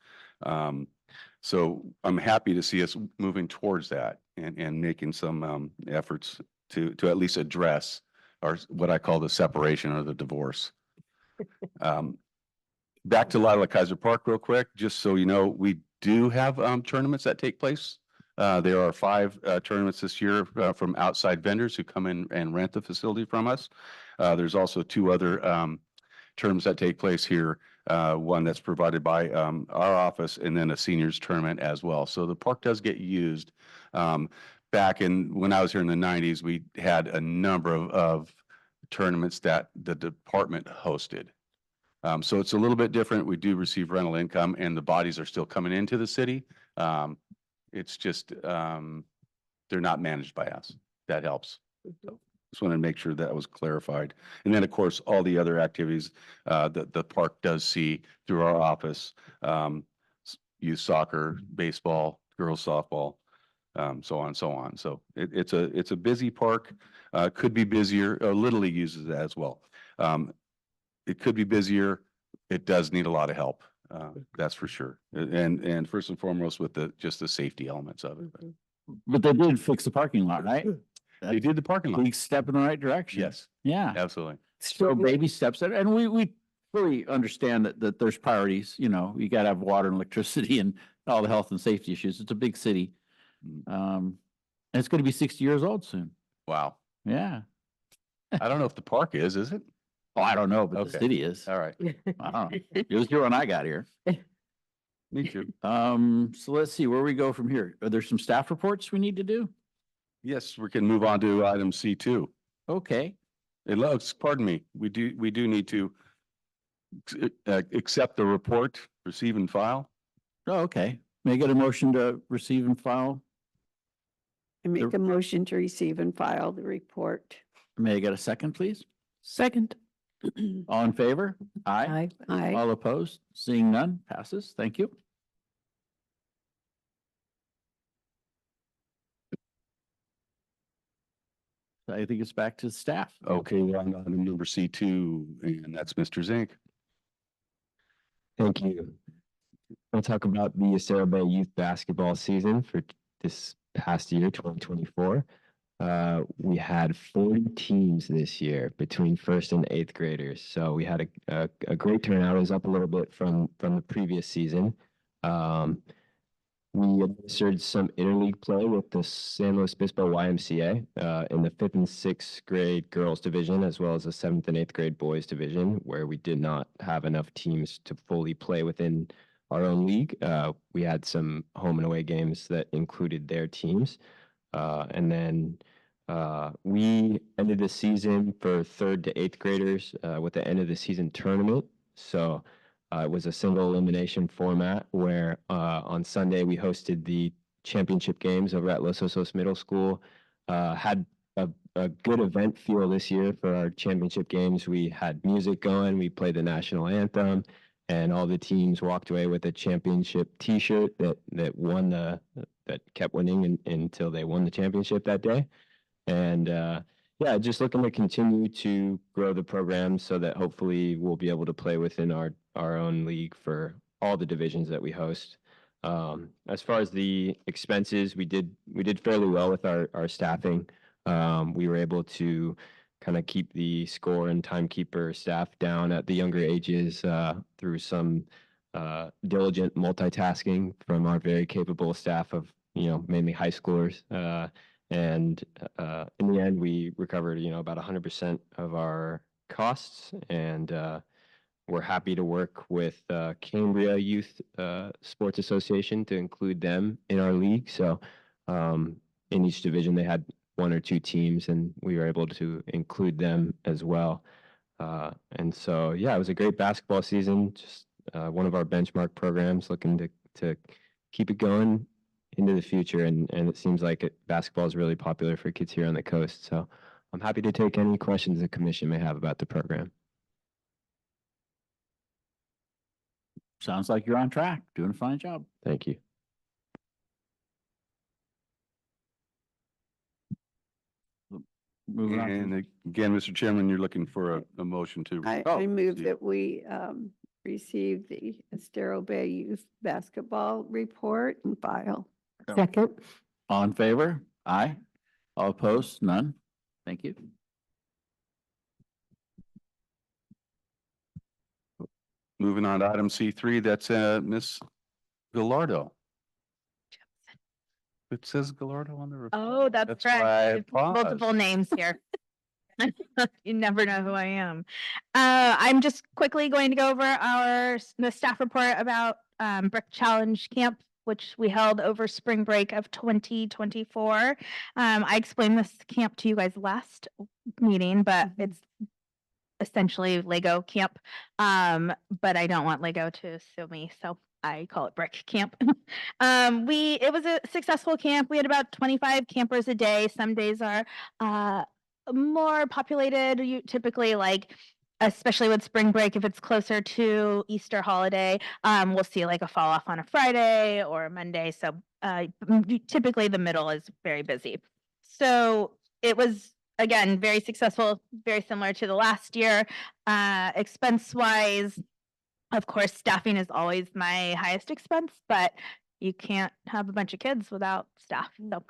So I'm happy to see us moving towards that and making some efforts to at least address what I call the separation or the divorce. Back to Lila Kaiser Park real quick, just so you know, we do have tournaments that take place. There are 5 tournaments this year from outside vendors who come in and rent the facility from us. There's also 2 other tournaments that take place here. One that's provided by our office, and then a seniors tournament as well. So the park does get used. Back when I was here in the 90s, we had a number of tournaments that the department hosted. So it's a little bit different. We do receive rental income, and the bodies are still coming into the city. It's just they're not managed by us. That helps. So just wanted to make sure that was clarified. And then, of course, all the other activities that the park does see through our office, youth soccer, baseball, girls softball, so on and so on. So it's a busy park. Could be busier. Little League uses it as well. It could be busier. It does need a lot of help. That's for sure. And first and foremost with just the safety elements of it. But they did fix the parking lot, right? They did the parking lot. Big step in the right direction. Yes, Yeah. absolutely. So baby steps, and we fully understand that there's priorities, you know, you gotta have water and electricity and all the health and safety issues. It's a big city. And it's gonna be 60 years old soon. Wow. Yeah. I don't know if the park is it? Oh, I don't know, but the Okay. city is. All right. I don't know. It was here when I got here. Me too. So let's see where we go from here. Are there some staff reports we need to do? Yes, we can move on to item C2. Okay. It looks, pardon me, we do need to accept the report, receive and file. Oh, okay. May I get a motion to receive and file? I make a motion to receive and file the report. May I get a second, please? Second. All in favor? Aye. Aye. All opposed? Seeing none, passes. Thank you. I think it's back to staff. Okay, we're on item number C2, and that's Mr. Zink. Thank you. I'll talk about the Estero Bay youth basketball season for this past year, 2024. We had 40 teams this year between 1st and 8th graders. So we had a great turnout. It was up a little bit from the previous season. We administered some interleague play with the San Luis Obispo YMCA in the 5th and 6th grade girls division, as well as the 7th and 8th grade boys division, where we did not have enough teams to fully play within our own league. We had some home and away games that included their teams. And then we ended the season for 3rd to 8th graders with the end of the season tournament. So it was a single elimination format where on Sunday we hosted the championship games over at Los Osos Middle School. Had a good event feel this year for our championship games. We had music going, we played the national anthem, and all the teams walked away with a championship T-shirt that kept winning until they won the championship that day. And yeah, just looking to continue to grow the program so that hopefully we'll be able to play within our own league for all the divisions that we host. As far as the expenses, we did fairly well with our staffing. We were able to kind of keep the score and timekeeper staff down at the younger ages through some diligent multitasking from our very capable staff of, mainly high schoolers. And in the end, we recovered, about 100% of our costs, and we're happy to work with Cambria Youth Sports Association to include them in our league. So in each division, they had 1 or 2 teams, and we were able to include them as well. And so, yeah, it was a great basketball season. Just one of our benchmark programs, looking to keep it going into the future. And it seems like basketball is really popular for kids here on the coast. So I'm happy to take any questions the commission may have about the program. Sounds like you're on track, doing a fine job. Thank you. Moving on. And again, Mr. Chairman, you're looking for a motion to. I move see. that we receive the Estero Bay youth basketball report and file. Second. All in favor? Aye. All opposed? None. Thank you. moving on to item C3, that's Miss Gallardo. It says Gallardo on the report. Oh, that's why I correct. Multiple paused. names here. You never know who I am. I'm just quickly going to go over the staff report about Brick Challenge Camp, which we held over spring break of 2024. I explained this camp to you guys last meeting, but it's essentially Lego camp. But I don't want Lego to sue me, so I call it Brick Camp. It was a successful camp. We had about 25 campers a day. Some days are more populated. You typically like, especially with spring break, if it's closer to Easter holiday, we'll see like a fall off on a Friday or a Monday. So typically the middle is very busy. So it was, again, very successful, very similar to the last year. Expense wise, of course, staffing is always my highest expense, but you can't have a bunch of kids without staff. So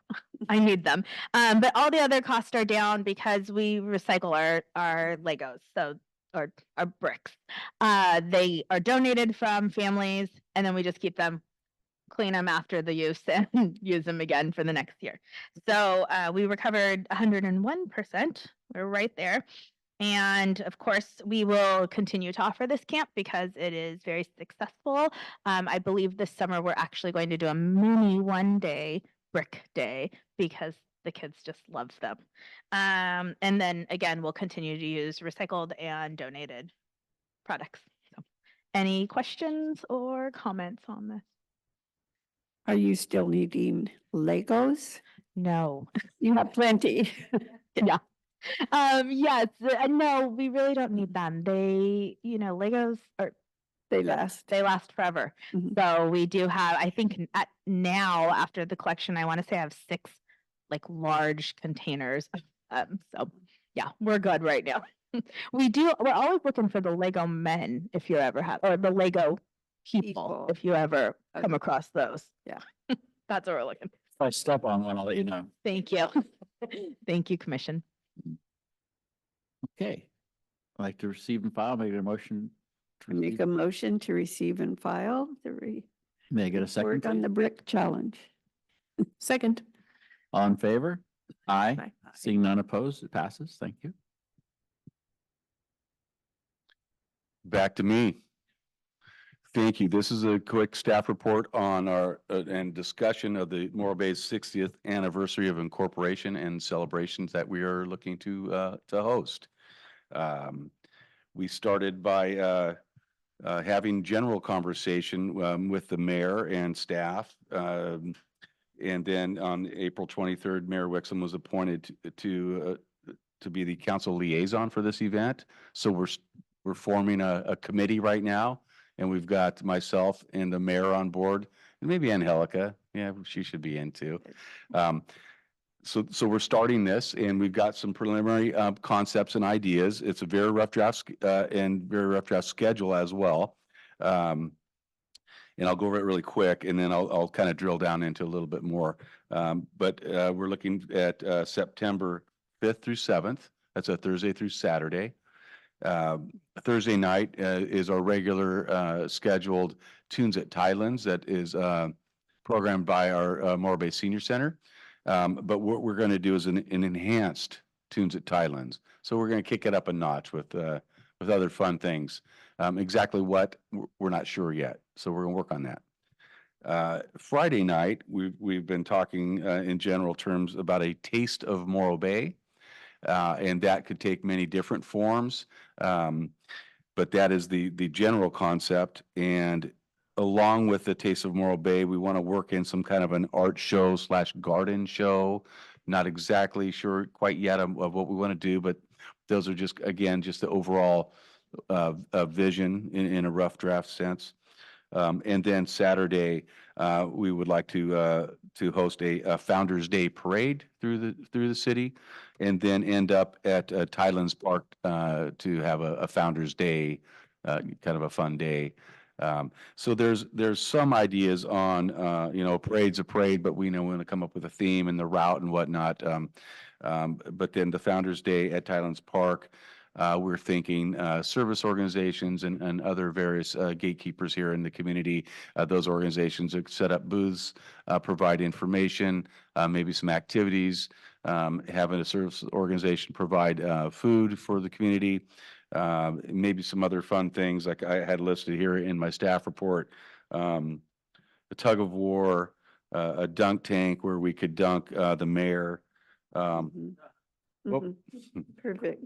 I need them. But all the other costs are down because we recycle our Legos. So or our bricks. They are donated from families, and then we just keep them, clean them after the use, and use them again for the next year. So we recovered 101%. We're right there. And of course, we will continue to offer this camp because it is very successful. I believe this summer we're actually going to do a mini one-day brick day because the kids just love them. And then again, we'll continue to use recycled and donated products. So, any questions or comments on this? Are you still needing Legos? No. You have plenty. Yeah. Yes, no, we really don't need them. They, Legos are, They last. they last forever. Mhm. So we do have, I think now after the collection, I want to say I have 6 like large containers. So yeah, we're good right now. We're always looking for the Lego men if you ever have, or the Lego people, People. if you ever come Okay. across those. Yeah. That's what we're looking. If I step on one, I'll let you know. Thank you. Thank you, Commission. Okay. I'd like to receive and file, make a motion. to Make receive. a motion to receive and file May I get a second? work on please? the brick challenge. Second. All in favor? Aye. Aye. Seeing none opposed, it passes. Thank you. Back to me. Thank you. This is a quick staff report on our and discussion of the Morro Bay's 60th anniversary of incorporation and celebrations that we are looking to host. We started by having general conversation with the mayor and staff. And then on April 23rd, Mayor Wixom was appointed to be the council liaison for this event. So we're forming a committee right now, and we've got myself and the mayor on board, and maybe Angelica. Yeah, she should be in too. So we're starting this, and we've got some preliminary concepts and ideas. It's a very rough draft and very rough draft schedule as well. And I'll go over it really quick, and then I'll kind of drill down into a little bit more. But we're looking at September 5th through 7th. That's a Thursday through Saturday. Thursday night is our regular scheduled Tunes at Thailand's that is programmed by our Morro Bay Senior Center. But what we're going to do is an enhanced Tunes at Thailand's. So we're going to kick it up a notch with other fun things. Exactly what, we're not sure yet. So we're going to work on that. Friday night, we've been talking in general terms about a taste of Morro Bay. And that could take many different forms. But that is the general concept. And along with the Taste of Morro Bay, we want to work in some kind of an art show / garden show. Not exactly sure quite yet of what we want to do, but those are just, again, just the overall vision in a rough draft sense. And then Saturday, we would like to host a Founders Day parade through the city, and then end up at Thailand's Park to have a Founders Day, kind of a fun day. So there's some ideas on parade's a parade, but we want to come up with a theme and the route and whatnot. But then the Founders Day at Thailand's Park. We're thinking service organizations and other various gatekeepers here in the community. Those organizations that set up booths, provide information, maybe some activities, having a service organization provide food for the community, maybe some other fun things like I had listed here in my staff report, a tug of war, a dunk tank where we could dunk the mayor. Mhm. oh. Mhm. Perfect.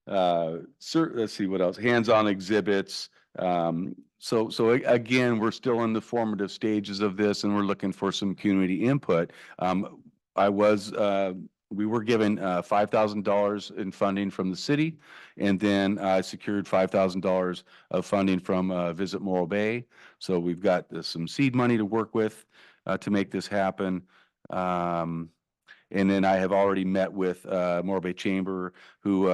Let's see what else, hands-on exhibits. Again, we're still in the formative stages of this and we're looking for some community input. We were given $5,000 in funding from the city, and then I secured $5,000 of funding from Visit Morro Bay. So we've got some seed money to work with to make this happen. And then I have already met with Morro Bay Chamber, who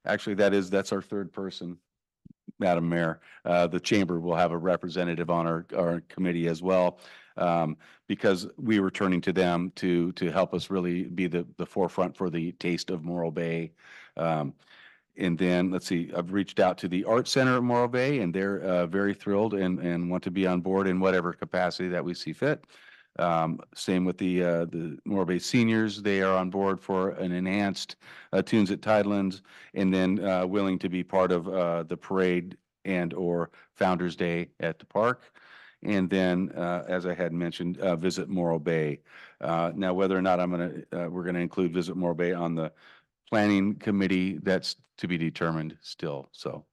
actually that's our third person, Madam Mayor. The chamber will have a representative on our committee as well, because we were turning to them to help us really be the forefront for the Taste of Morro Bay. And then, let's see, I've reached out to the Art Center at Morro Bay, and they're very thrilled and want to be on board in whatever capacity that we see fit. Same with the Morro Bay seniors. They are on board for an enhanced Tunes at Tidelands, and then willing to be part of the parade and or Founder's Day at the park. And then, as I had mentioned, Visit Morro Bay. Now, whether or not we're gonna include Visit Morro Bay on the planning committee, that's to be determined still. So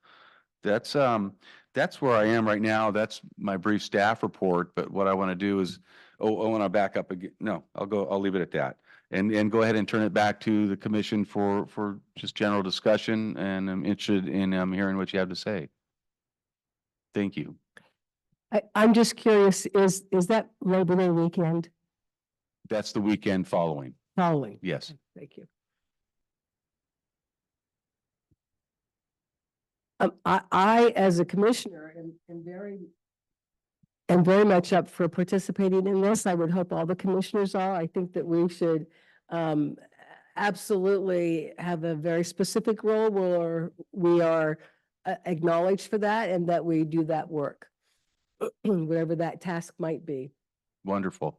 that's where I am right now. That's my brief staff report. But what I want to do is, I want to back up again. No, I'll leave it at that. And go ahead and turn it back to the commission for just general discussion. And I'm interested in hearing what you have to say. Thank you. I'm just curious, is that Labor Day weekend That's the weekend following. following? Yes. Thank you. I, as a commissioner, am very much up for participating in this. I would hope all the commissioners are. I think that we should absolutely have a very specific role where we are acknowledged for that and that we do that work, whatever that task might be. Wonderful.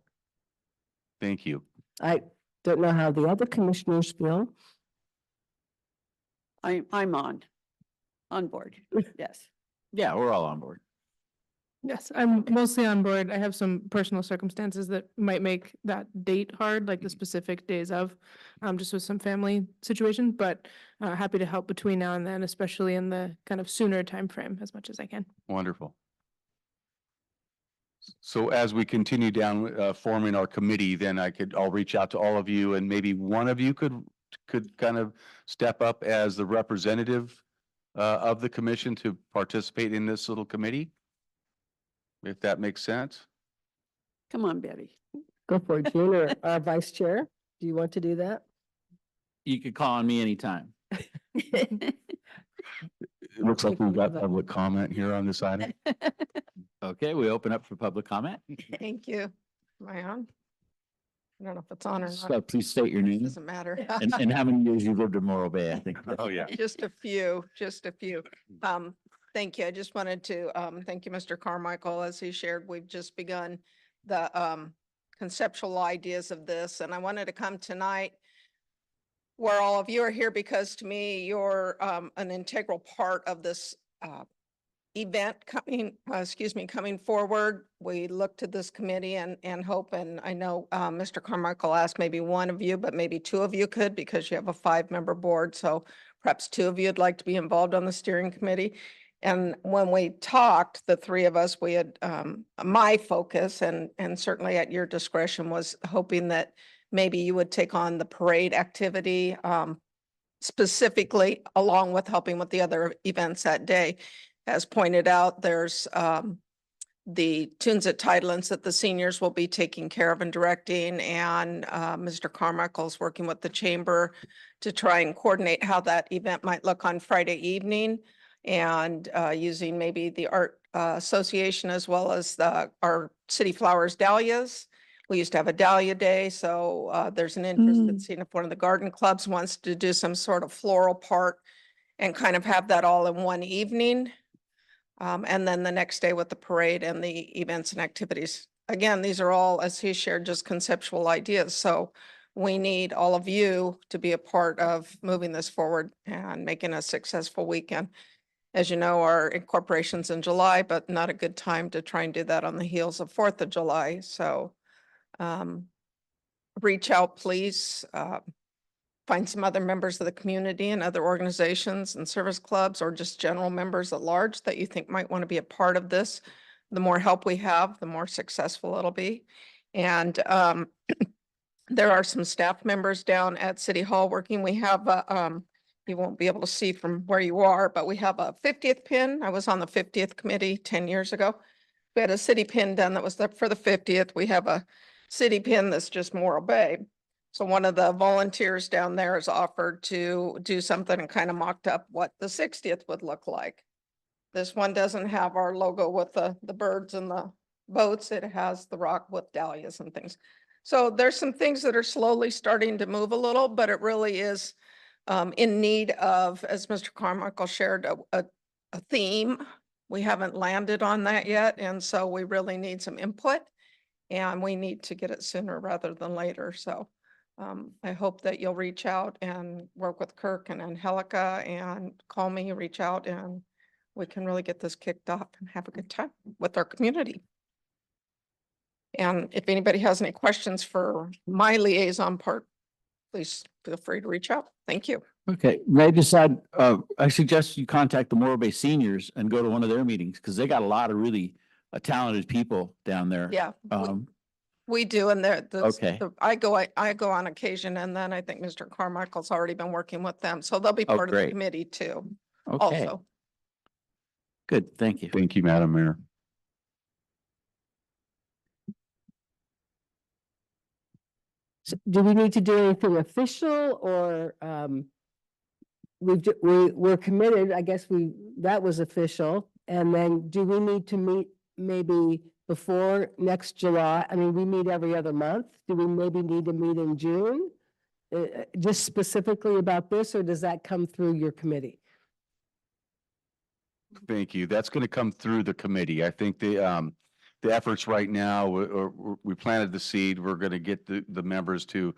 Thank you. I don't know how the other commissioners feel. I'm on board. Yes. Yeah, we're all on board. Yes, I'm mostly on board. I have some personal circumstances that might make that date hard, like the specific days of, just with some family situation, but happy to help between now and then, especially in the kind of sooner time frame as much as I can. Wonderful. So as we continue down forming our committee, then I'll reach out to all of you, and maybe one of you could kind of step up as the representative of the commission to participate in this little committee, if that makes sense. Come on, Betty. Go for it, June, or our vice chair. Do you want to do that? You could call on me anytime. It looks like we've got public comment here on this item. Okay, we open up for public comment. Thank you. Am I on? I don't know if it's on or not. So please state your name Doesn't matter. and how many years you lived in Morro Bay, I think. Oh, yeah. Just a few. Thank you. I just wanted to, thank you, Mr. Carmichael. As he shared, we've just begun the, conceptual ideas of this, and I wanted to come tonight where all of you are here because to me, you're, an integral part of this, event coming forward. We look to this committee and hope, and I know Mr. Carmichael asked maybe one of you, but maybe two of you could because you have a 5-member board. So perhaps 2 of you would like to be involved on the steering committee. And when we talked, the 3 of us, we had my focus and certainly at your discretion was hoping that maybe you would take on the parade activity specifically along with helping with the other events that day. As pointed out, there's the Tunes at Tidelands that the seniors will be taking care of and directing, and Mr. Carmichael's working with the chamber to try and coordinate how that event might look on Friday evening, and using maybe the art association as well as our City Flowers dahlias. We used to have a dahlia day, so there's an interest in seeing if one of the garden clubs wants to do some sort of floral part and kind of have that all in one evening. And then the next day with the parade and the events and activities. Again, these are all, as he shared, just conceptual ideas. So we need all of you to be a part of moving this forward and making a successful weekend. As you know, our incorporation's in July, but not a good time to try and do that on the heels of 4th of July. So reach out, please. Find some other members of the community and other organizations and service clubs, or just general members at large that you think might want to be a part of this. The more help we have, the more successful it'll be. And there are some staff members down at City Hall working. We have you won't be able to see from where you are, but we have a 50th pin. I was on the 50th committee 10 years ago. We had a city pin done that was for the 50th. We have a city pin that's just Morro Bay. So one of the volunteers down there has offered to do something and kind of mocked up what the 60th would look like. This one doesn't have our logo with the birds and the boats. It has the rock with dahlias and things. So there's some things that are slowly starting to move a little, but it really is in need of, as Mr. Carmichael shared, a theme. We haven't landed on that yet. And so we really need some input, and we need to get it sooner rather than later. So I hope that you'll reach out and work with Kirk and Angelica and call me, reach out, and we can really get this kicked off and have a good time with our community. And if anybody has any questions for my liaison part, please feel free to reach out. Thank you. Okay, I suggest you contact the Morro Bay seniors and go to one of their meetings, because they got a lot of really talented people down there. Yeah, we do. And Okay. I go on occasion, and then I think Mr. Carmichael's already been working with them. So they'll be part of the great. committee too. Okay, Also. good, thank you. Thank you, Madam Mayor. So do we need to do anything official, or we're committed, I guess that was official. And then do we need to meet maybe before next July? I mean, we meet every other month. Do we maybe need to meet in June? Just specifically about this, or does that come through your committee? Thank you. That's going to come through the committee. I think the efforts right now, we planted the seed. We're going to get the members to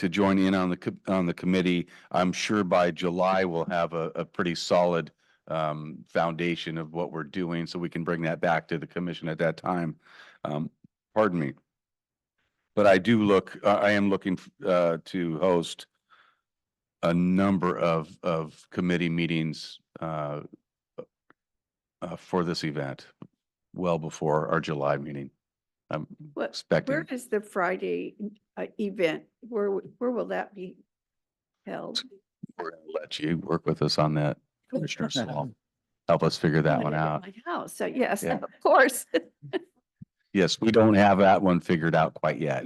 join in on the committee. I'm sure by July we'll have a pretty solid foundation of what we're doing, so we can bring that back to the commission at that time. Pardon me. But I am looking to host a number of committee meetings for this event, well before our July meeting. I'm expecting. Where is the Friday event? Where will that be held? We're going to let you work with us on that, Commissioner Saul. Help us figure that one out. My house. So yes, Yeah. of course. Yes, we don't have that one figured out quite yet.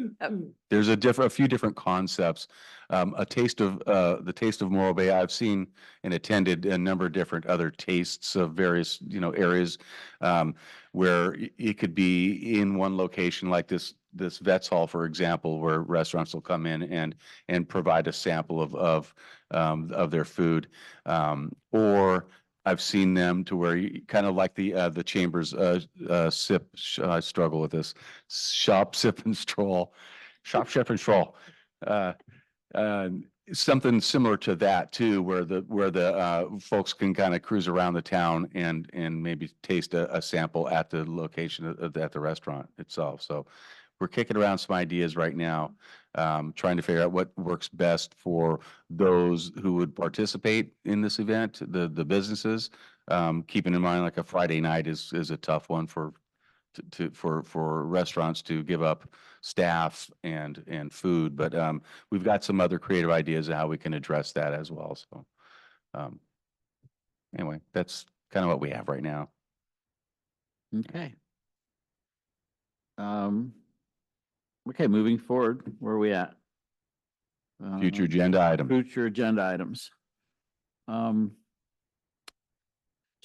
There's a few different concepts. The Taste of Morro Bay. I've seen and attended a number of different other tastes of various, areas where it could be in one location, like this Vets Hall, for example, where restaurants will come in and provide a sample of their food, or I've seen them to where you kind of like the Chambers sip. I struggle with this. Shop, sip, and stroll. Shop, sip, and stroll. Something similar to that too, where the folks can kind of cruise around the town and maybe taste a sample at the location at the restaurant itself. So we're kicking around some ideas right now, trying to figure out what works best for those who would participate in this event, the businesses. Keeping in mind, like a Friday night is a tough one for restaurants to give up staff and food, but we've got some other creative ideas of how we can address that as well. So anyway, that's kind of what we have right now. Okay. Okay, moving forward, where are we at? Future agenda item. Future agenda items. Does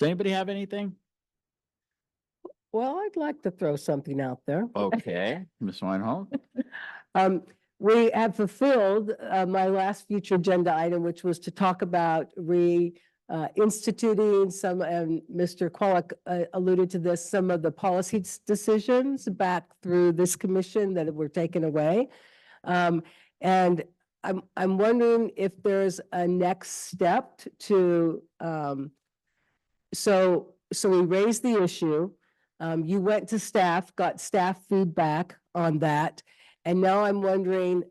anybody have anything? Well, I'd like to throw something out there. Okay, Ms. Weinhold. We have fulfilled my last future agenda item, which was to talk about instituting some, and Mr. Qualick alluded to this, some of the policy decisions back through this commission that were taken away. And I'm wondering if there's a next step to, so we raised the issue. You went to staff, got staff feedback on that. And now I'm wondering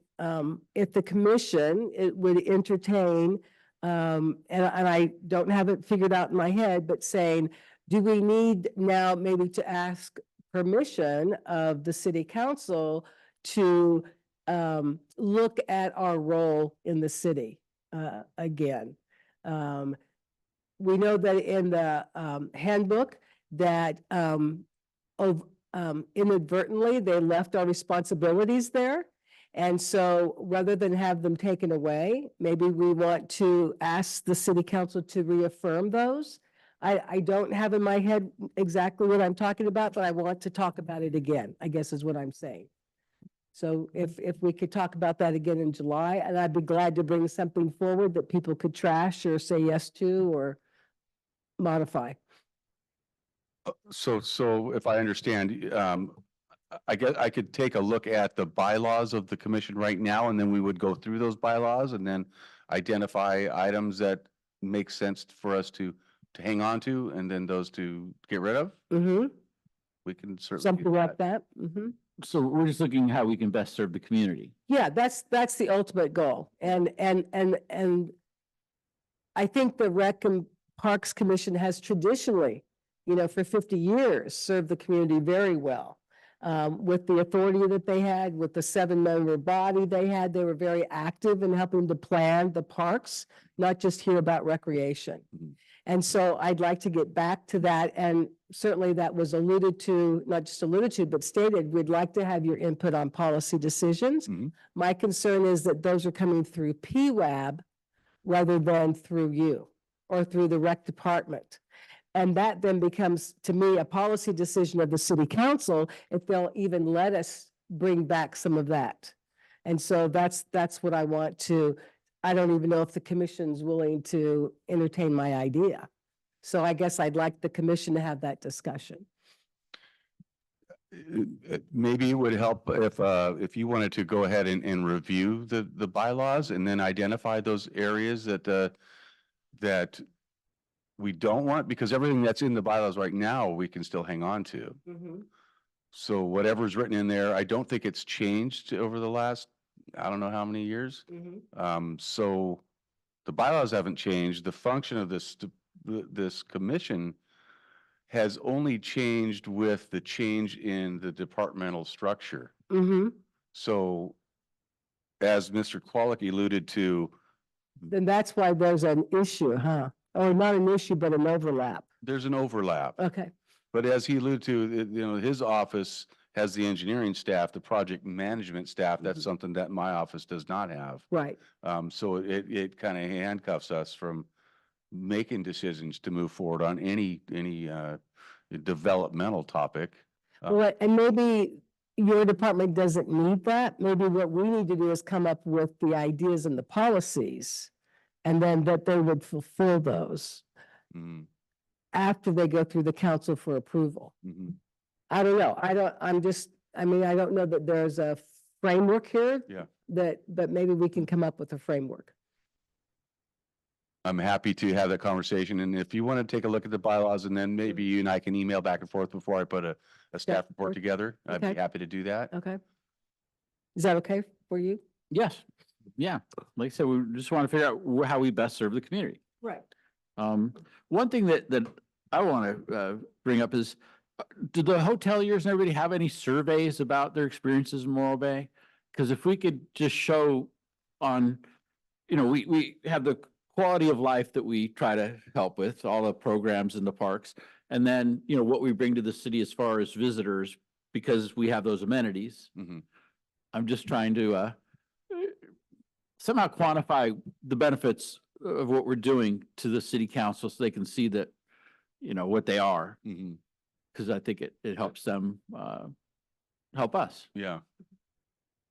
if the commission, it would entertain, and I don't have it figured out in my head, but saying, do we need now maybe to ask permission of the city council to look at our role in the city again? We know that in the handbook that inadvertently they left our responsibilities there. And so rather than have them taken away, maybe we want to ask the city council to reaffirm those. I don't have in my head exactly what I'm talking about, but I want to talk about it again, I guess is what I'm saying. So if we could talk about that again in July, and I'd be glad to bring something forward that people could trash or say yes to or modify. So if I understand, I guess I could take a look at the bylaws of the commission right now, and then we would go through those bylaws and then identify items that make sense for us to hang on to, and then those to get rid of. Mm-hmm. We can certainly do Something like that. that. Mm-hmm. So we're just looking how we can best serve the community. Yeah, that's the ultimate goal. And I think the Rec and Parks Commission has traditionally, for 50 years, served the community very well. With the authority that they had, with the 7-member body they had, they were very active in helping to plan the parks, not just hear about recreation. Mhm. And so I'd like to get back to that. And certainly that was alluded to, not just alluded to, but stated, we'd like to have your input on policy decisions. Mhm. My concern is that those are coming through PWAB rather than through you or through the rec department. And that then becomes, to me, a policy decision of the city council, if they'll even let us bring back some of that. And so that's what I want to, I don't even know if the commission's willing to entertain my idea. So I guess I'd like the commission to have that discussion. Maybe it would help if you wanted to go ahead and review the bylaws and then identify those areas that we don't want, because everything that's in the bylaws right now, we can still hang on to. So whatever's written in there, I don't think it's changed over the last, I don't know how many years. So the bylaws haven't changed. The function of this commission has only changed with the change in the departmental structure. So as Mr. Qualick alluded to, Then that's why there's an issue, huh? Or not an issue, but an overlap. there's an overlap. Okay. But as he alluded to, his office has the engineering staff, the project management staff. That's something that my office does not have. Right. So it kind of handcuffs us from making decisions to move forward on any developmental topic. Well, and maybe your department doesn't need that. Maybe what we need to do is come up with the ideas and the policies, and then that they would fulfill those Mhm, after they go through the council for approval. mhm. I don't know. I don't know that there's a framework here. Yeah. But maybe we can come up with a framework. I'm happy to have that conversation. And if you want to take a look at the bylaws, and then maybe you and I can email back and forth before I put a staff report or- together, I'd be okay. happy to do that. Okay. Is that okay for you? Yes. Yeah. Like I said, we just want to figure out how we best serve the community. Right. One thing that I want to bring up is, do the hoteliers and everybody have any surveys about their experiences in Morro Bay? Because if we could just show on, we have the quality of life that we try to help with, all the programs in the parks, and then, what we bring to the city as far as visitors, because we have those amenities. Mhm. I'm just trying to somehow quantify the benefits of what we're doing to the city council so they can see that, what they are, Mhm. because I think it helps them help us. Yeah.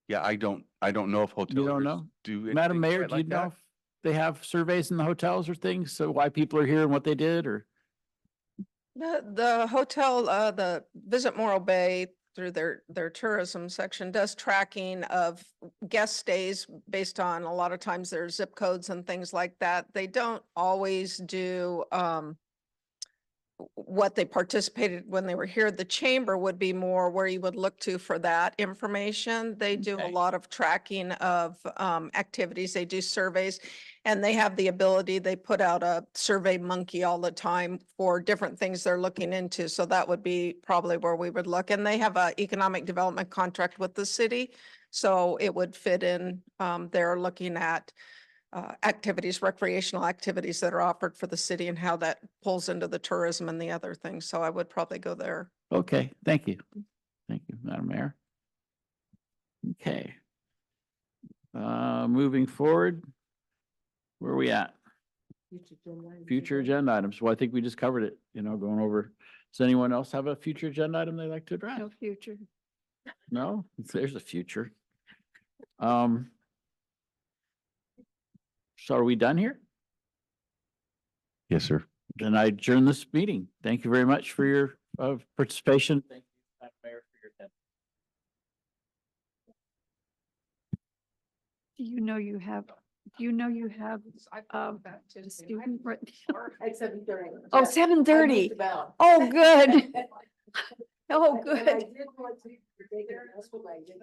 Yeah, I don't know if hotels know? do. Madam anything Mayor, quite do you like know? that. if- they have surveys in the hotels or things? So why people are here and what they did or? The hotel, the Visit Morro Bay through their tourism section does tracking of guest stays based on, a lot of times their zip codes and things like that. They don't always do, what they participated when they were here. The chamber would be more where you would look to for that information. They do a Okay. lot of tracking of activities. They do surveys, and they have the ability, they put out a survey monkey all the time for different things they're looking into. So that would be probably where we would look. And they have a economic development contract with the city. So it would fit in, they're looking at activities, recreational activities that are offered for the city and how that pulls into the tourism and the other things. So I would probably go there. Okay, thank you. Thank you, Madam Mayor. Okay. Moving forward, where are we at? Future agenda items. Well, I think we just covered it, going over. Does anyone else have a future agenda item they'd like to address? No future. No, there's a future. So are we done here? Yes, sir. Then I adjourn this meeting. Thank you very much for your participation. Thank you, Madam Mayor, for your attention. Do you know you have a student right now? At 7:30. Oh, 7:30. Oh, good. Oh, And I good. did want to take it, that's what I did.